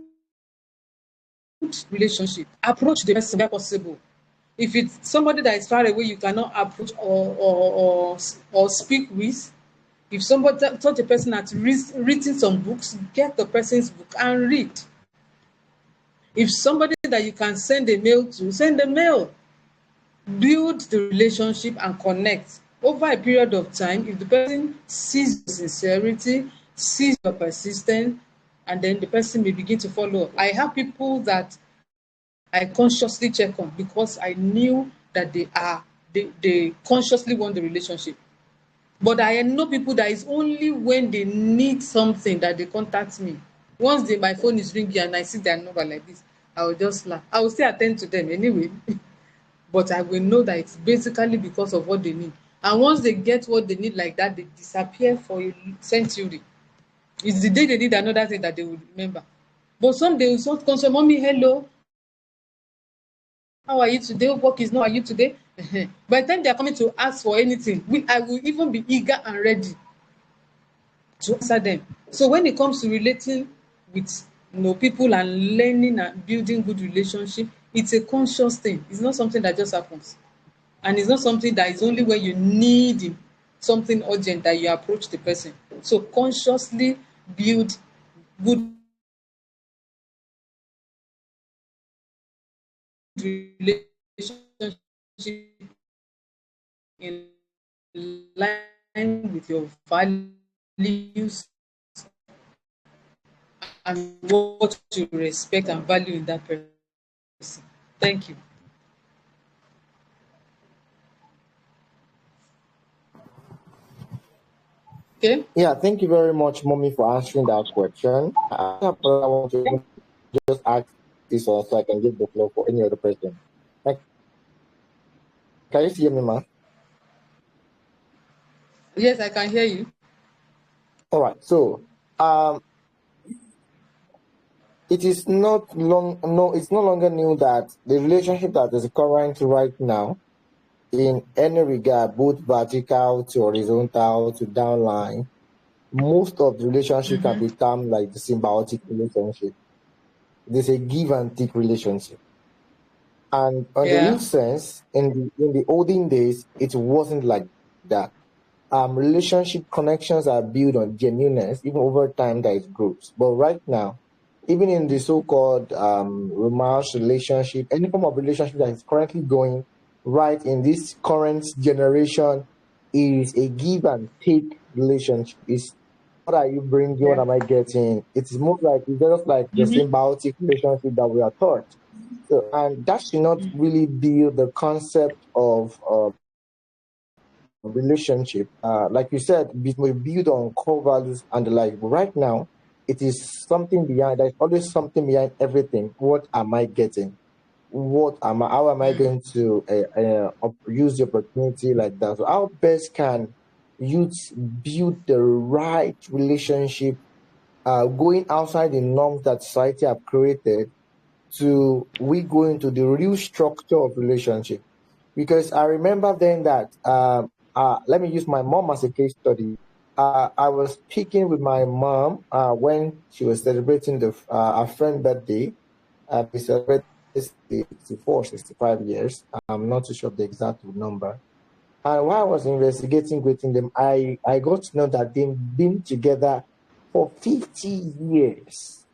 relationship. Approach the person where possible. If it's somebody that is far away you cannot approach or speak with, if somebody such a person has written some books, get the person's book and read. If somebody that you can send a mail to, send a mail. Build the relationship and connect over a period of time. If the person sees your sincerity, sees your persistence, and then the person may begin to follow. I have people that I consciously check on because I knew that they consciously want the relationship. But I know people that is only when they need something that they contact me. Once my phone is ringing and I see their number like this, I will just laugh. I will still attend to them anyway. But I will know that it's basically because of what they need. And once they get what they need like that, they disappear for a century. It's the day they need another thing that they will remember. But some they will not console, mommy, hello. How are you today? Work is not, are you today? By the time they are coming to ask for anything, I will even be eager and ready to answer them. So when it comes to relating with people and learning and building good relationship, it's a conscious thing. It's not something that just happens. And it's not something that is only when you need something urgent that you approach the person. So consciously build good relationship in line with your values and what you respect and value in that person. Thank you. Okay. Yeah, thank you very much, Mommy, for answering that question. I have another one to just ask this one so I can give the floor for any other person. Like, can you hear me, ma? Yes, I can hear you. All right. So, it is not long. No, it's no longer new that the relationship that is current right now, in any regard, both vertical to horizontal to downline, most of the relationship can be termed like the symbiotic relationship. There's a give and take relationship. And on the real Yeah. sense, in the olden days, it wasn't like that. Relationship connections are built on genuineness, even over time that it grows. But right now, even in the so-called romance relationship, any form of relationship that is currently going right in this current generation is a give and take relationship. Is what are you bringing? What Yeah. am I getting? It's more like it's just like the symbiotic relationship that we are taught. So, and that should not really be the concept of relationship. Like you said, we build on core values and the like. But right now, it is something behind. There's always something behind everything. What am I getting? What am I? How am I going to use the opportunity like that? So how best can youth build the right relationship, going outside the norms that society have created, to we go into the real structure of relationship? Because I remember then that let me use my mom as a case study. I was speaking with my mom when she was celebrating our friend's birthday. We celebrated 64, 65 years. I'm not too sure of the exact number. And while I was investigating greeting them, I got to know that they've been together for 50 years.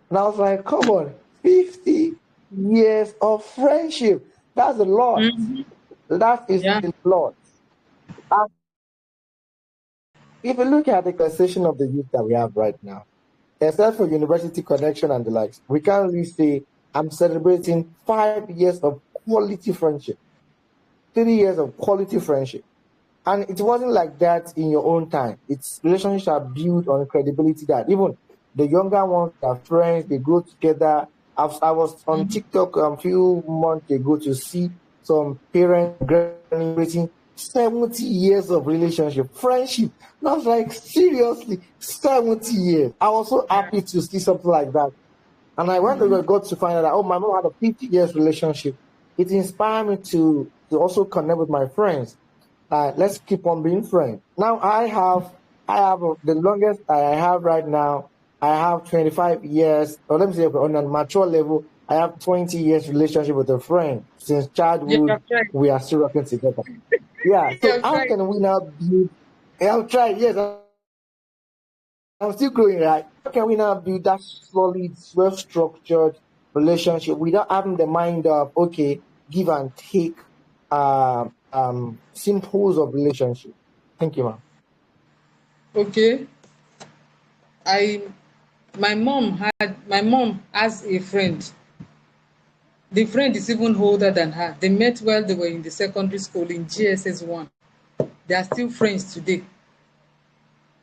And I was like, come on, 50 years of friendship. That's a lot. That is Yeah. a lot. And if you look at the conversation of the youth that we have right now, except for university connection and the likes, we can't really say I'm celebrating 5 years of quality friendship. 3 years of quality friendship. And it wasn't like that in your own time. It's relationships are built on credibility that even the younger ones are friends, they grow together. I was on TikTok a few months ago to see some parents graduating 70 years of relationship, friendship. And I was like, seriously, 70 years. I was so happy to see something like that. And I went to God to find out that, oh, my mom had a 50 years relationship. It inspired me to also connect with my friends. Let's keep on being friends. Now I have the longest I have right now. I have 25 years, or let me say on a mature level, I have 20 years relationship with a friend. Since You childhood, have tried. we are still working together. Yeah. You So have how tried. can we now build? I've tried. Yes, I'm still growing, right? How can we now build that solid, well-structured relationship without having the mind of, okay, give and take, simples of relationship? Thank you, ma'am. Okay. I my mom has a friend. The friend is even older than her. They met while they were in the secondary school in GSS 1. They are still friends today.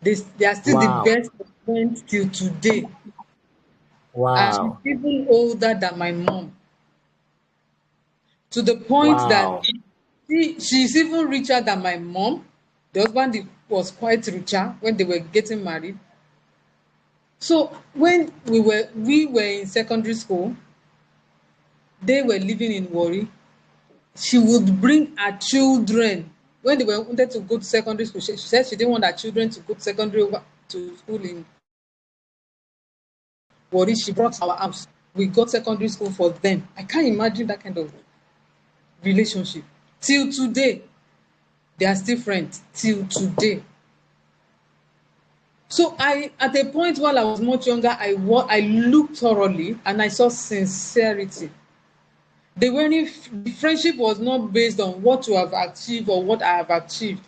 They are still the Wow. best of friends till today. And she's Wow. even older than my mom, to the point that Wow. she's even richer than my mom. The husband was quite richer when they were getting married. So when we were in secondary school, they were living in Warri. She would bring her children when they wanted to go to secondary school. She said she didn't want her children to go to secondary over to school in Warri. She brought our house. We got secondary school for them. I can't imagine that kind of relationship. Till today, they are still friends. Till today. So at a point while I was much younger, I looked thoroughly and I saw sincerity. The friendship was not based on what you have achieved or what I have achieved.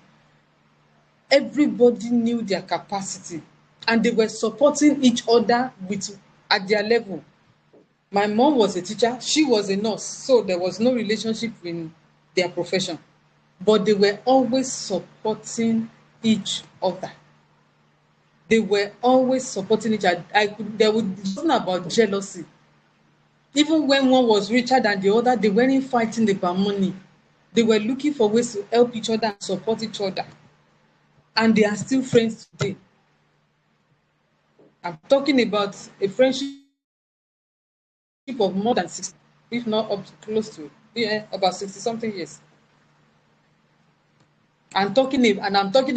Everybody knew their capacity and they were supporting each other with at their level. My mom was a teacher, she was a nurse, so there was no relationship in their profession. But they were always supporting each other. They were always supporting each other. There wasn't about jealousy. Even when one was richer than the other, they weren't fighting about money. They were looking for ways to help each other and support each other. And they are still friends today. I'm talking about a friendship of more than 60, if not up to close to, yeah, about 60 something years. I'm talking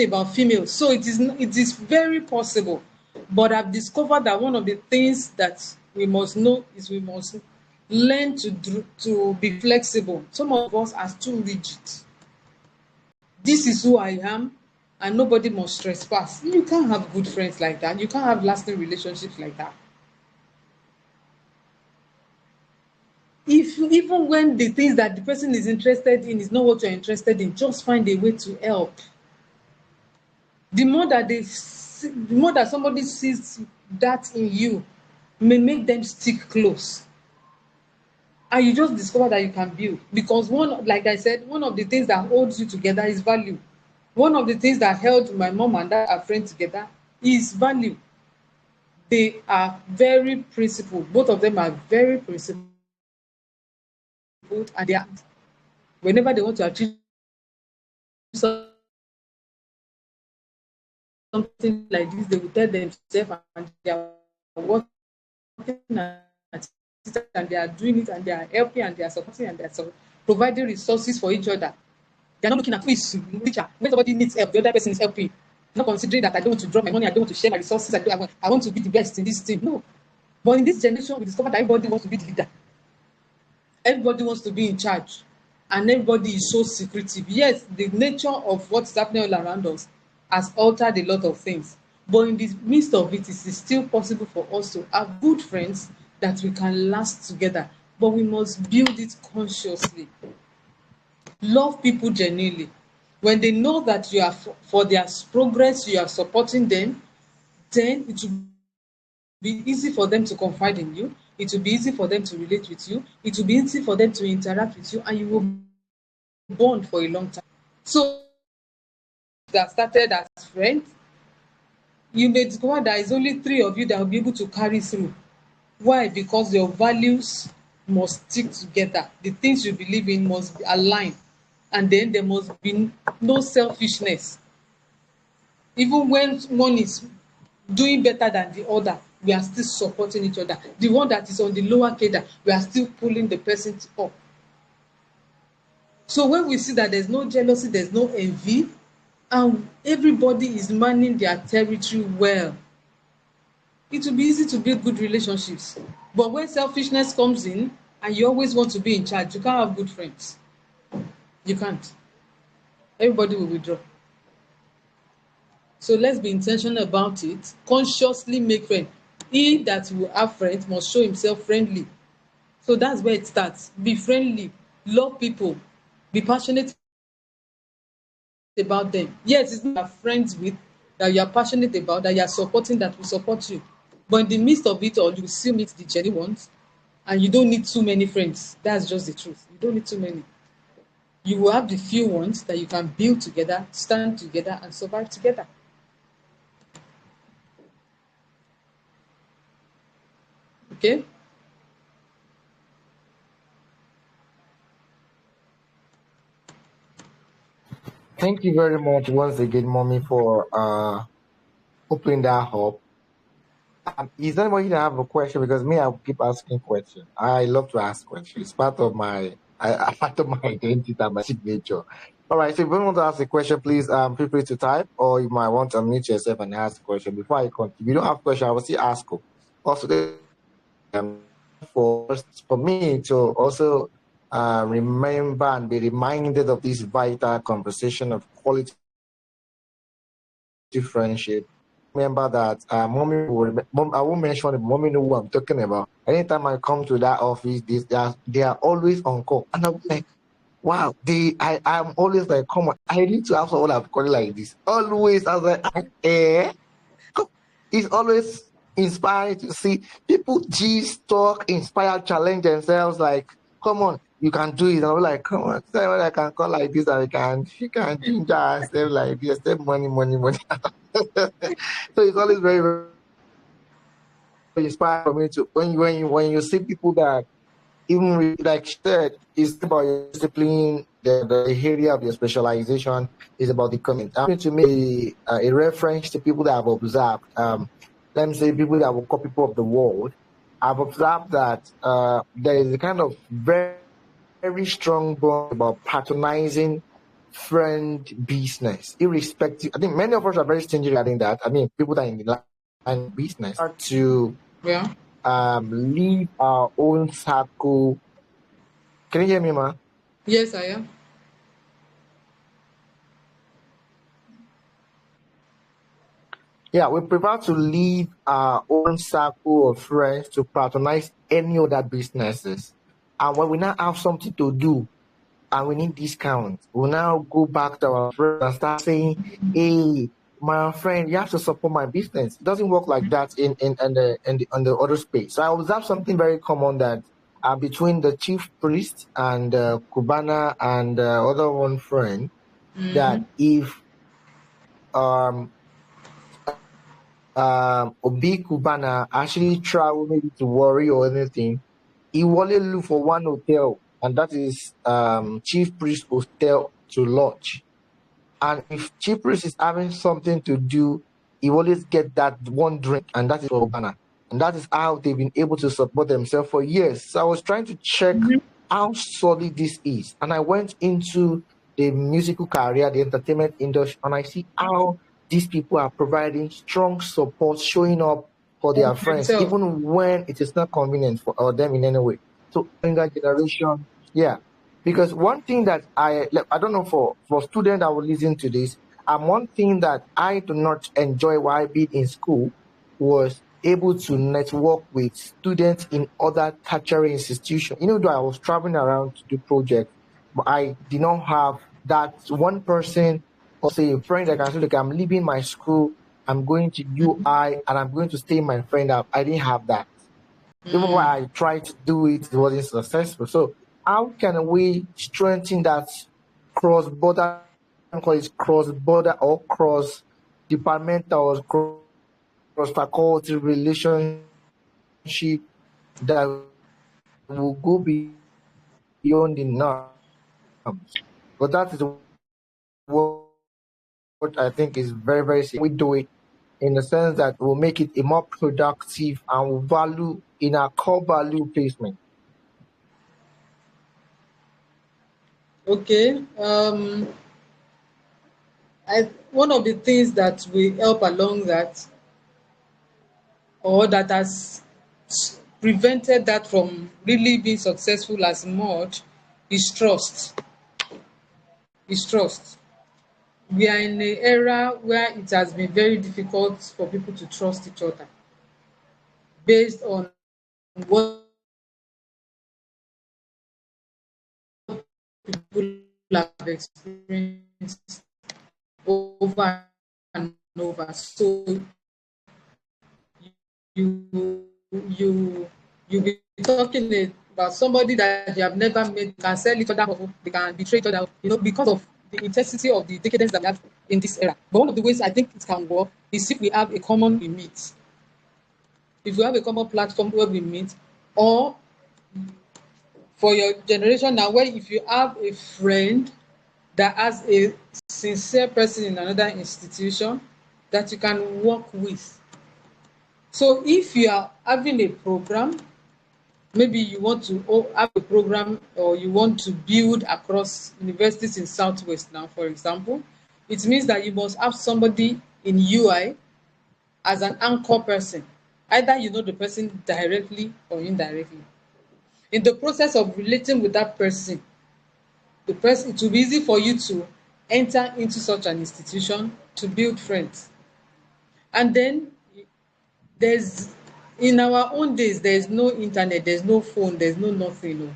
about females. So it is very possible. But I've discovered that one of the things that we must know is we must learn to be flexible. Some of us are too rigid. This is who I am, and nobody must trespass. You can't have good friends like that. You can't have lasting relationships like that. If even when the things that the person is interested in is not what you're interested in, just find a way to help. The more that somebody sees that in you may make them stick close, and you just discover that you can build. Because like I said, one of the things that holds you together is value. One of the things that held my mom and dad, our friend, together is value. They are very principled. Both of them are very principled, and they are, whenever they want to achieve something like this, they will tell themselves, and they are working at it, and they are doing it, and they are helping, and they are supporting, and they are providing resources for each other. They are not looking at who is richer. When somebody needs help, the other person is helping. Not considering that I don't want to drop my money, I don't want to share my resources, I want to be the best in this thing. No. But in this generation, we discovered that everybody wants to be the leader. Everybody wants to be in charge. And everybody is so secretive. Yes, the nature of what's happening all around us has altered a lot of things. But in the midst of it, it is still possible for us to have good friends that we can last together. But we must build it consciously. Love people genuinely. When they know that you are for their progress, you are supporting them, then it will be easy for them to confide in you. It will be easy for them to relate with you. It will be easy for them to interact with you, and you will bond for a long time. So that started as friends, you may discover that it's only three of you that will be able to carry through. Why? Because your values must stick together. The things you believe in must be aligned. And then there must be no selfishness. Even when one is doing better than the other, we are still supporting each other. The one that is on the lower cadre, we are still pulling the person up. So when we see that there's no jealousy, there's no envy, and everybody is manning their territory well, it will be easy to build good relationships. But when selfishness comes in and you always want to be in charge, you can't have good friends. You can't. Everybody will withdraw. So let's be intentional about it. Consciously make friends. He that will have friends must show himself friendly. So that's where it starts. Be friendly. Love people. Be passionate about them. Yes, it's not your friends with that you are passionate about, that you are supporting, that will support you. But in the midst of it all, you still meet the genuine ones, and you don't need too many friends. That's just the truth. You don't need too many. You will have the few ones that you can build together, stand together, and survive together. Okay? Thank you very much once again, mommy, for opening that up. Is anybody that have a question? Because me, I'll keep asking questions. I love to ask questions. It's part of my part of my identity and my signature. All right. So if you want to ask a question, please feel free to type, or you might want to unmute yourself and ask a question. Before I continue, if you don't have a question, I will still ask you. Also, for me to also remember and be reminded of this vital conversation of quality friendship. Remember that mommy I won't mention it, mommy know who I'm talking about. Anytime I come to that office, they are always on call. And I'm like, wow, I'm always like, come on, I need to have someone I've called like this. Always I was like, eh. It's always inspiring to see people gist, talk, inspire, challenge themselves. Like, come on, you can do it. And I'm like, come on, say what I can call like this, and she can ginger herself like this, say money, money, money. So it's always very, very inspiring for me to when you see people that even like she said, it's about your discipline, the area of your specialization is about the comment. I'm going to make a reference to people that I've observed. Let me say people that will call people of the world. I've observed that there is a kind of very, very strong bond about patronizing friend business, irrespective. I think many of us are very stingy regarding that. I mean, people that are in the line of business are to Yeah. leave our own circle. Can you hear me, ma? Yes, I am. Yeah, we prefer to leave our own circle of friends to patronize any other businesses. And when we now have something to do and we need discounts, we'll now go back to our friends and start saying, hey, my friend, you have to support my business. It doesn't work like that in the other space. So I observed something very common that between the chief priest and Cubana and other one friend, that if um Obi Cubana actually travel maybe to Warri or anything, he will only look for one hotel, and that is Chief Priest Hotel to lodge. And if Chief Priest is having something to do, he always get that one drink, and that is for Cubana. And that is how they've been able to support themselves for years. So I was trying to check how solid this is, and I went into the musical career, the entertainment industry, and I see how these people are providing strong support, showing up for their friends, Themselves. even when it is not convenient for them in any way. So younger generation, yeah. Because one thing that I don't know for students that will listen to this, one thing that I do not enjoy while being in school was able to network with students in other tertiary institutions. Though I was traveling around to do projects, but I did not have that one person or say a friend that can say, look, I'm leaving my school, I'm going to UI, and I'm going to stay my friend up. I didn't have that. Even when I tried to do it, it wasn't successful. So how can we strengthen that cross-border, call it cross-border or cross-departmental or cross-faculty relationship that will go beyond the norms. But that is what I think is very, very we do it in the sense that we'll make it a more productive and will value in our core value placement. Okay. One of the things that will help along that, or that has prevented that from really being successful as much, is trust. Is trust. We are in an era where it has been very difficult for people to trust each other based on what people have experienced over and over. So you you be talking about somebody that you have never met, can sell each other hope, they can betray each other, because of the intensity of the decadence that we have in this era. But one of the ways I think it can work is if we have a common we meet. If we have a common platform where we meet, or for your generation now, where if you have a friend that has a sincere person in another institution that you can work with. So if you are having a program, maybe you want to have a program, or you want to build across universities in Southwest now, for example, it means that you must have somebody in UI as an anchor person. Either you know the person directly or indirectly. In the process of relating with that person, it will be easy for you to enter into such an institution to build friends. And then there's in our own days, there's no internet, there's no phone, there's no nothing. No.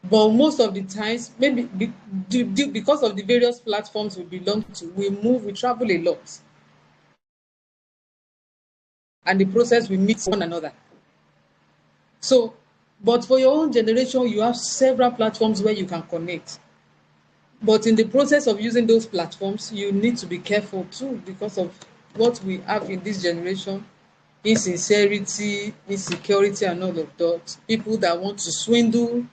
But most of the times, maybe because of the various platforms we belong to, we travel a lot. And the process, we meet one another. So, but for your own generation, you have several platforms where you can connect. But in the process of using those platforms, you need to be careful too, because of what we have in this generation: insincerity, insecurity, and all of that. People that want to swindle,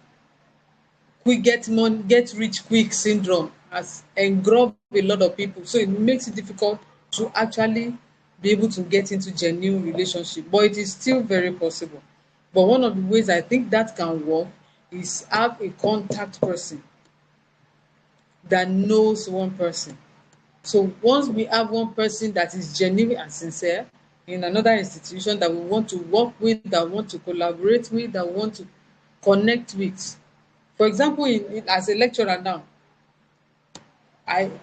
quick get money, get rich quick syndrome has engulfed a lot of people. So it makes it difficult to actually be able to get into genuine relationship. But it is still very possible. But one of the ways I think that can work is have a contact person that knows one person. So once we have one person that is genuine and sincere in another institution that we want to work with, that want to collaborate with, that want to connect with. For example, as a lecturer now,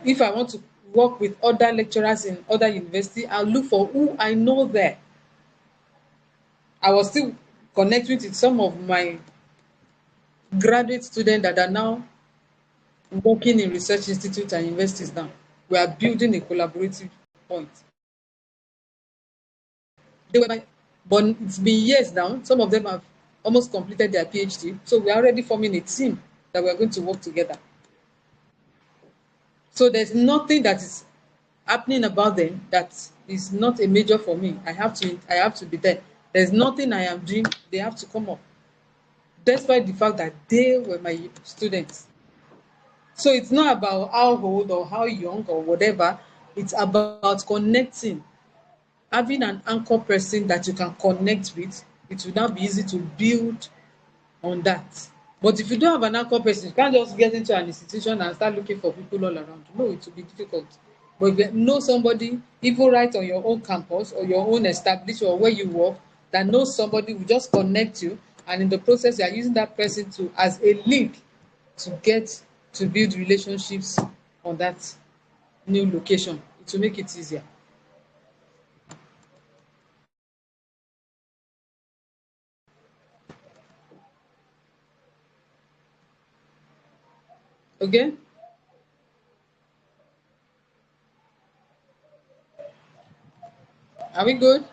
if I want to work with other lecturers in other university, I'll look for who I know there. I was still connecting with some of my graduate students that are now working in research institutes and universities now. We are building a collaborative point. They were but it's been years now. Some of them have almost completed their PhD. So we are already forming a team that we are going to work together. So there's nothing that is happening about them that is not a major for me. I have to be there. There's nothing I am doing, they have to come up. Despite the fact that they were my students. So it's not about how old or how young or whatever. It's about connecting. Having an anchor person that you can connect with, it will now be easy to build on that. But if you don't have an anchor person, you can't just get into an institution and start looking for people all around. No, it will be difficult. But if you know somebody, even right on your own campus or your own established or where you work, that knows somebody, will just connect you, and in the process, you are using that person to as a link to get to build relationships on that new location. It will make it easier. Okay? Are we good?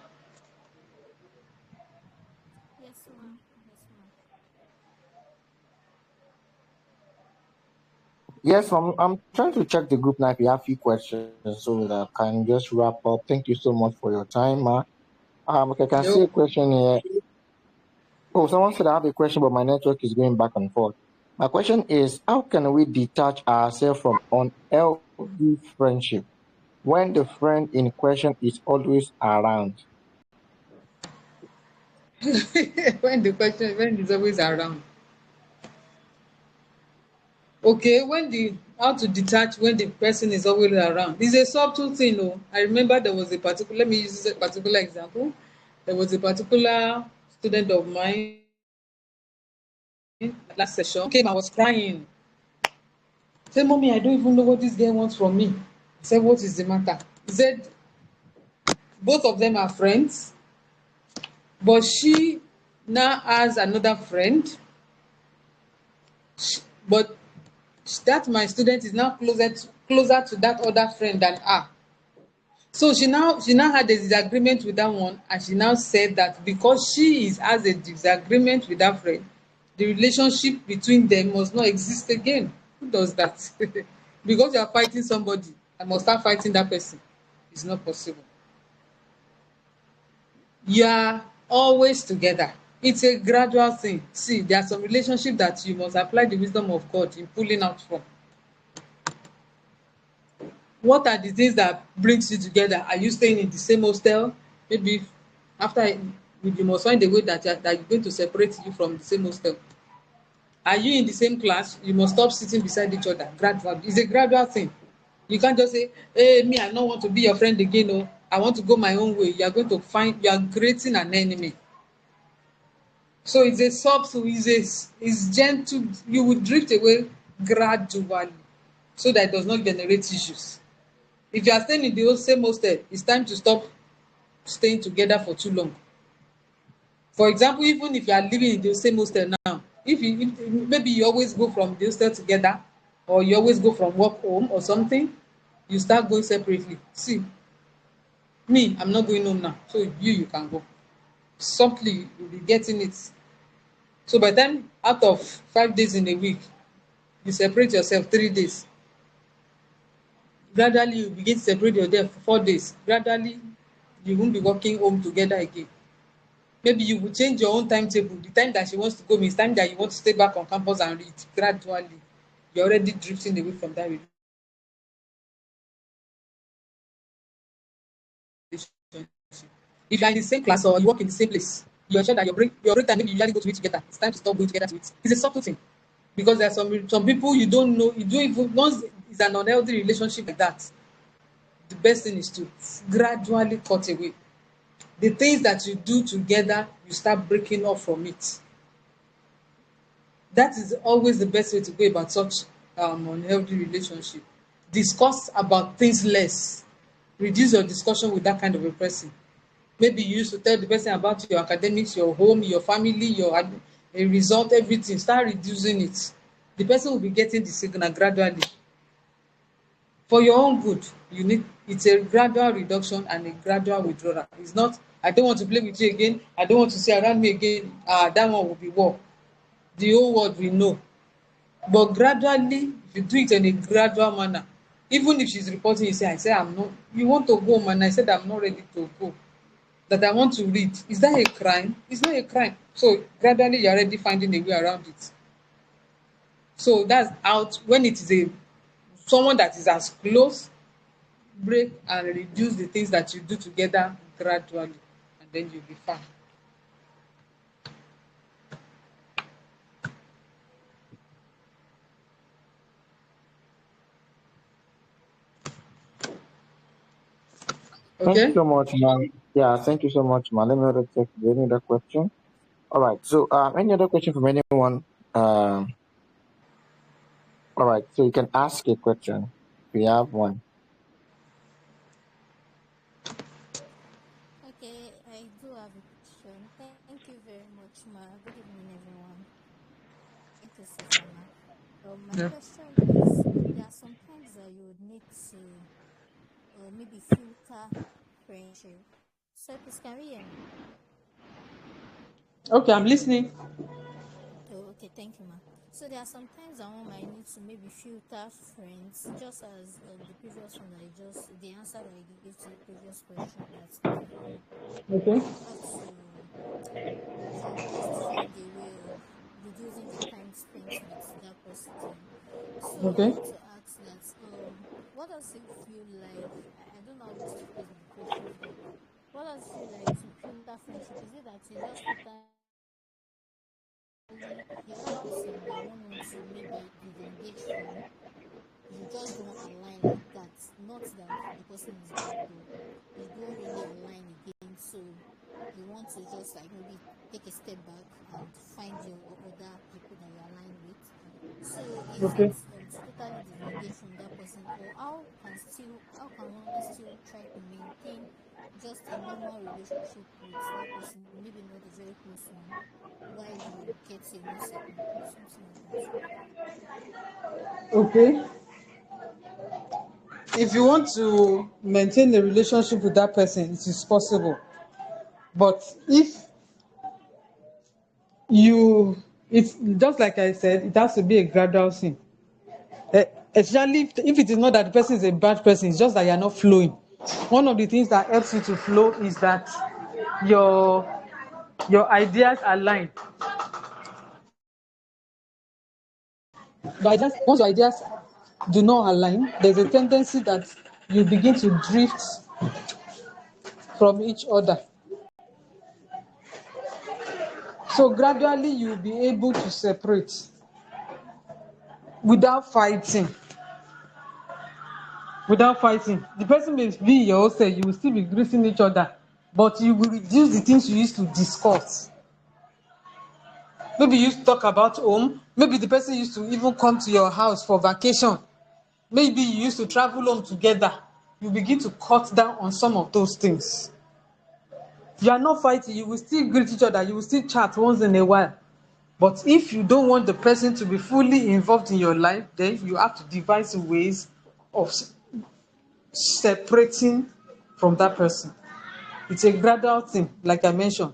Yes, ma'am. Yes, ma'am. Yes, I'm trying to check the group now if you have a few questions so that I can just wrap up. Thank you so much for your time, ma. Okay, I can see Yo, a question here. Oh, someone said I have a question, but my network is going back and forth. My question is, how can we detach ourselves from unhealthy friendship when the friend in question is always around? when it's always around. Okay, when the how to detach when the person is always around. It's a subtle thing. Oh, I remember there was a particular. Let me use a particular example. There was a particular student of mine last session came and was crying. Say, "Mommy, I don't even know what this girl wants from me." I said, "What is the matter?" He said, "Both of them are friends, but she now has another friend. But that my student is now closer to that other friend than her. So she now had a disagreement with that one, and she now said that because has a disagreement with that friend, the relationship between them must not exist again. Who does that? Because you are fighting somebody, I must start fighting that person. It's not possible. You are always together. It's a gradual thing. See, there are some relationship that you must apply the wisdom of God in pulling out from. What are the things that brings you together? Are you staying in the same hostel? Maybe after you must find a way that you're going to separate you from the same hostel. Are you in the same class? You must stop sitting beside each other. Gradual. It's a gradual thing. You can't just say, "Hey, me, I don't want to be your friend again. Oh, I want to go my own way." You are going to find you are creating an enemy. So it's a subtle, it's gentle. You will drift away gradually so that it does not generate issues. If you are staying in the same hostel, it's time to stop staying together for too long. For example, even if you are living in the same hostel now, if maybe you always go from the hostel together, or you always go from work home or something, you start going separately. See, me, I'm not going home now, so you can go. Softly you'll be getting it. So by the time out of 5 days in a week, you separate yourself 3 days. Gradually you begin to separate yourself for 4 days. Gradually you won't be working home together again. Maybe you will change your own timetable. The time that she wants to go means time that you want to stay back on campus and read. Gradually you're already drifting away from that relationship. If you are in the same class or you work in the same place, you ensure that your break time, maybe you usually go to meet together, it's time to stop going together to it. It's a subtle thing, because there are some people you don't know, you don't even, once it's an unhealthy relationship like that, the best thing is to gradually cut away. The things that you do together, you start breaking off from it. That is always the best way to go about such unhealthy relationship. Discuss about things less. Reduce your discussion with that kind of a person. Maybe you used to tell the person about your academics, your home, your family, a result, everything. Start reducing it. The person will be getting the signal gradually. For your own good, you need it's a gradual reduction and a gradual withdrawal. It's not, I don't want to play with you again, I don't want to see around me again. That one will be war. The whole world will know. But gradually, if you do it in a gradual manner, even if she's reporting, you say, I say I'm not, you want to go home and I said I'm not ready to go, that I want to read. Is that a crime? It's not a crime. So gradually you're already finding a way around it. So that's out when it is a someone that is as close, break and reduce the things that you do together gradually, and then you'll be fine. Thank you Okay? so much, man. Yeah, thank you so much, man. Let me order check any other question. All right. So, any other question from anyone? Um, all right. So you can ask a question if you have one. Okay, I do have a question. Thank you very much, Ma. Good evening, everyone. Thank you, Sister Ma. My Yeah. question is, there are some times that you would need to maybe filter friendship. So please, can you hear me? Okay, I'm listening. Oh, okay, thank you, Ma. So there are some times that one might need to maybe filter friends, just as the previous one that I just the answer that I gave to the previous question, that Okay. you have to just find a way of reducing the time spent with that person. So I Okay. want to ask that what does it feel like? I don't know how best to phrase my question, but what does it feel like to filter friendship? Is it that you just totally the other person that one wants to maybe disengage from, you just don't align like that? Not that the person is bad though, you don't really align again, so you want to just like maybe take a step back and find your other people that you align with. So is it Okay. to totally disengage from that person, or how can one still try to maintain just a normal relationship with that person, maybe not a very close one, while you get your new settled, something like that. Okay. If you want to maintain a relationship with that person, it is possible. But if you, it's just like I said, it has to be a gradual thing. Especially if it is not that the person is a bad person, it's just that you're not flowing. One of the things that helps you to flow is that your your ideas align. Your ideas, once your ideas do not align, there's a tendency that you begin to drift from each other. So gradually you'll be able to separate without fighting. Without fighting. The person may be in your hostel, you will still be greeting each other, but you will reduce the things you used to discuss. Maybe you used to talk about home. Maybe the person used to even come to your house for vacation. Maybe you used to travel home together. You begin to cut down on some of those things. You are not fighting, you will still greet each other, you will still chat once in a while. But if you don't want the person to be fully involved in your life, then you have to devise ways of separating from that person. It's a gradual thing, like I mentioned.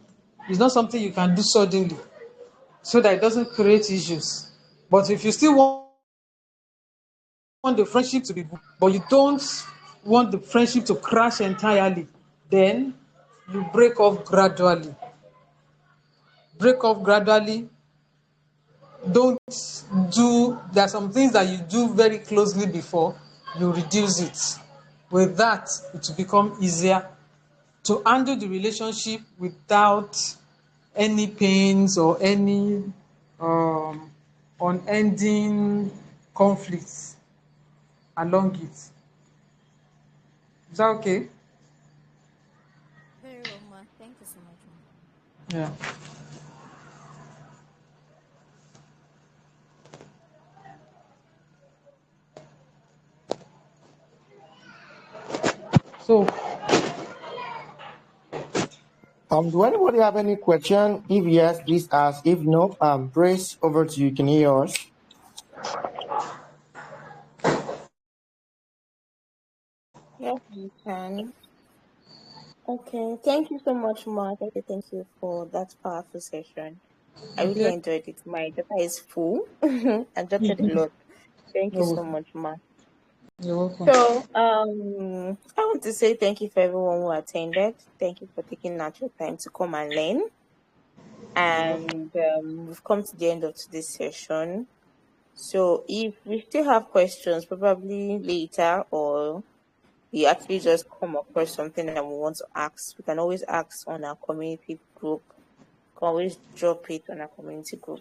It's not something you can do suddenly so that it doesn't create issues. But if you still want the friendship to be good, but you don't want the friendship to crash entirely, then you break off gradually. Break off gradually. Don't there are some things that you do very closely before, you reduce it. With that, it will become easier to handle the relationship without any pains or any um, unending conflicts along it. Is that okay? Very well, ma. Thank you so much, ma. Yeah. So, Do anybody have any question? If yes, please ask. If no, Grace, over to you. Can you hear us? Yes, you can. Okay. Thank you so much, Ma. Thank you for that powerful session. I really okay. enjoyed it. My data is full. I jotted a lot. Thank you You're so welcome. much, Ma. You're welcome. So, I want to say thank you for everyone who attended. Thank you for taking out your time to come and learn. You're welcome. And we've come to the end of today's session. So, if we still have questions, probably later, or we actually just come across something that we want to ask, we can always ask on our community group. Can always drop it on our community group.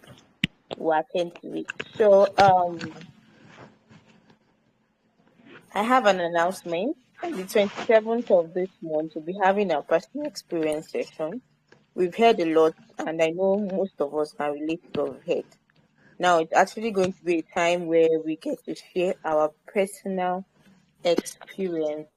We'll attend to it. So, I have an announcement. On the 27th of this month, we'll be having our personal experience session. We've heard a lot, and I know most of us can relate to what we've heard. Now, it's actually going to be a time where we get to share our personal experience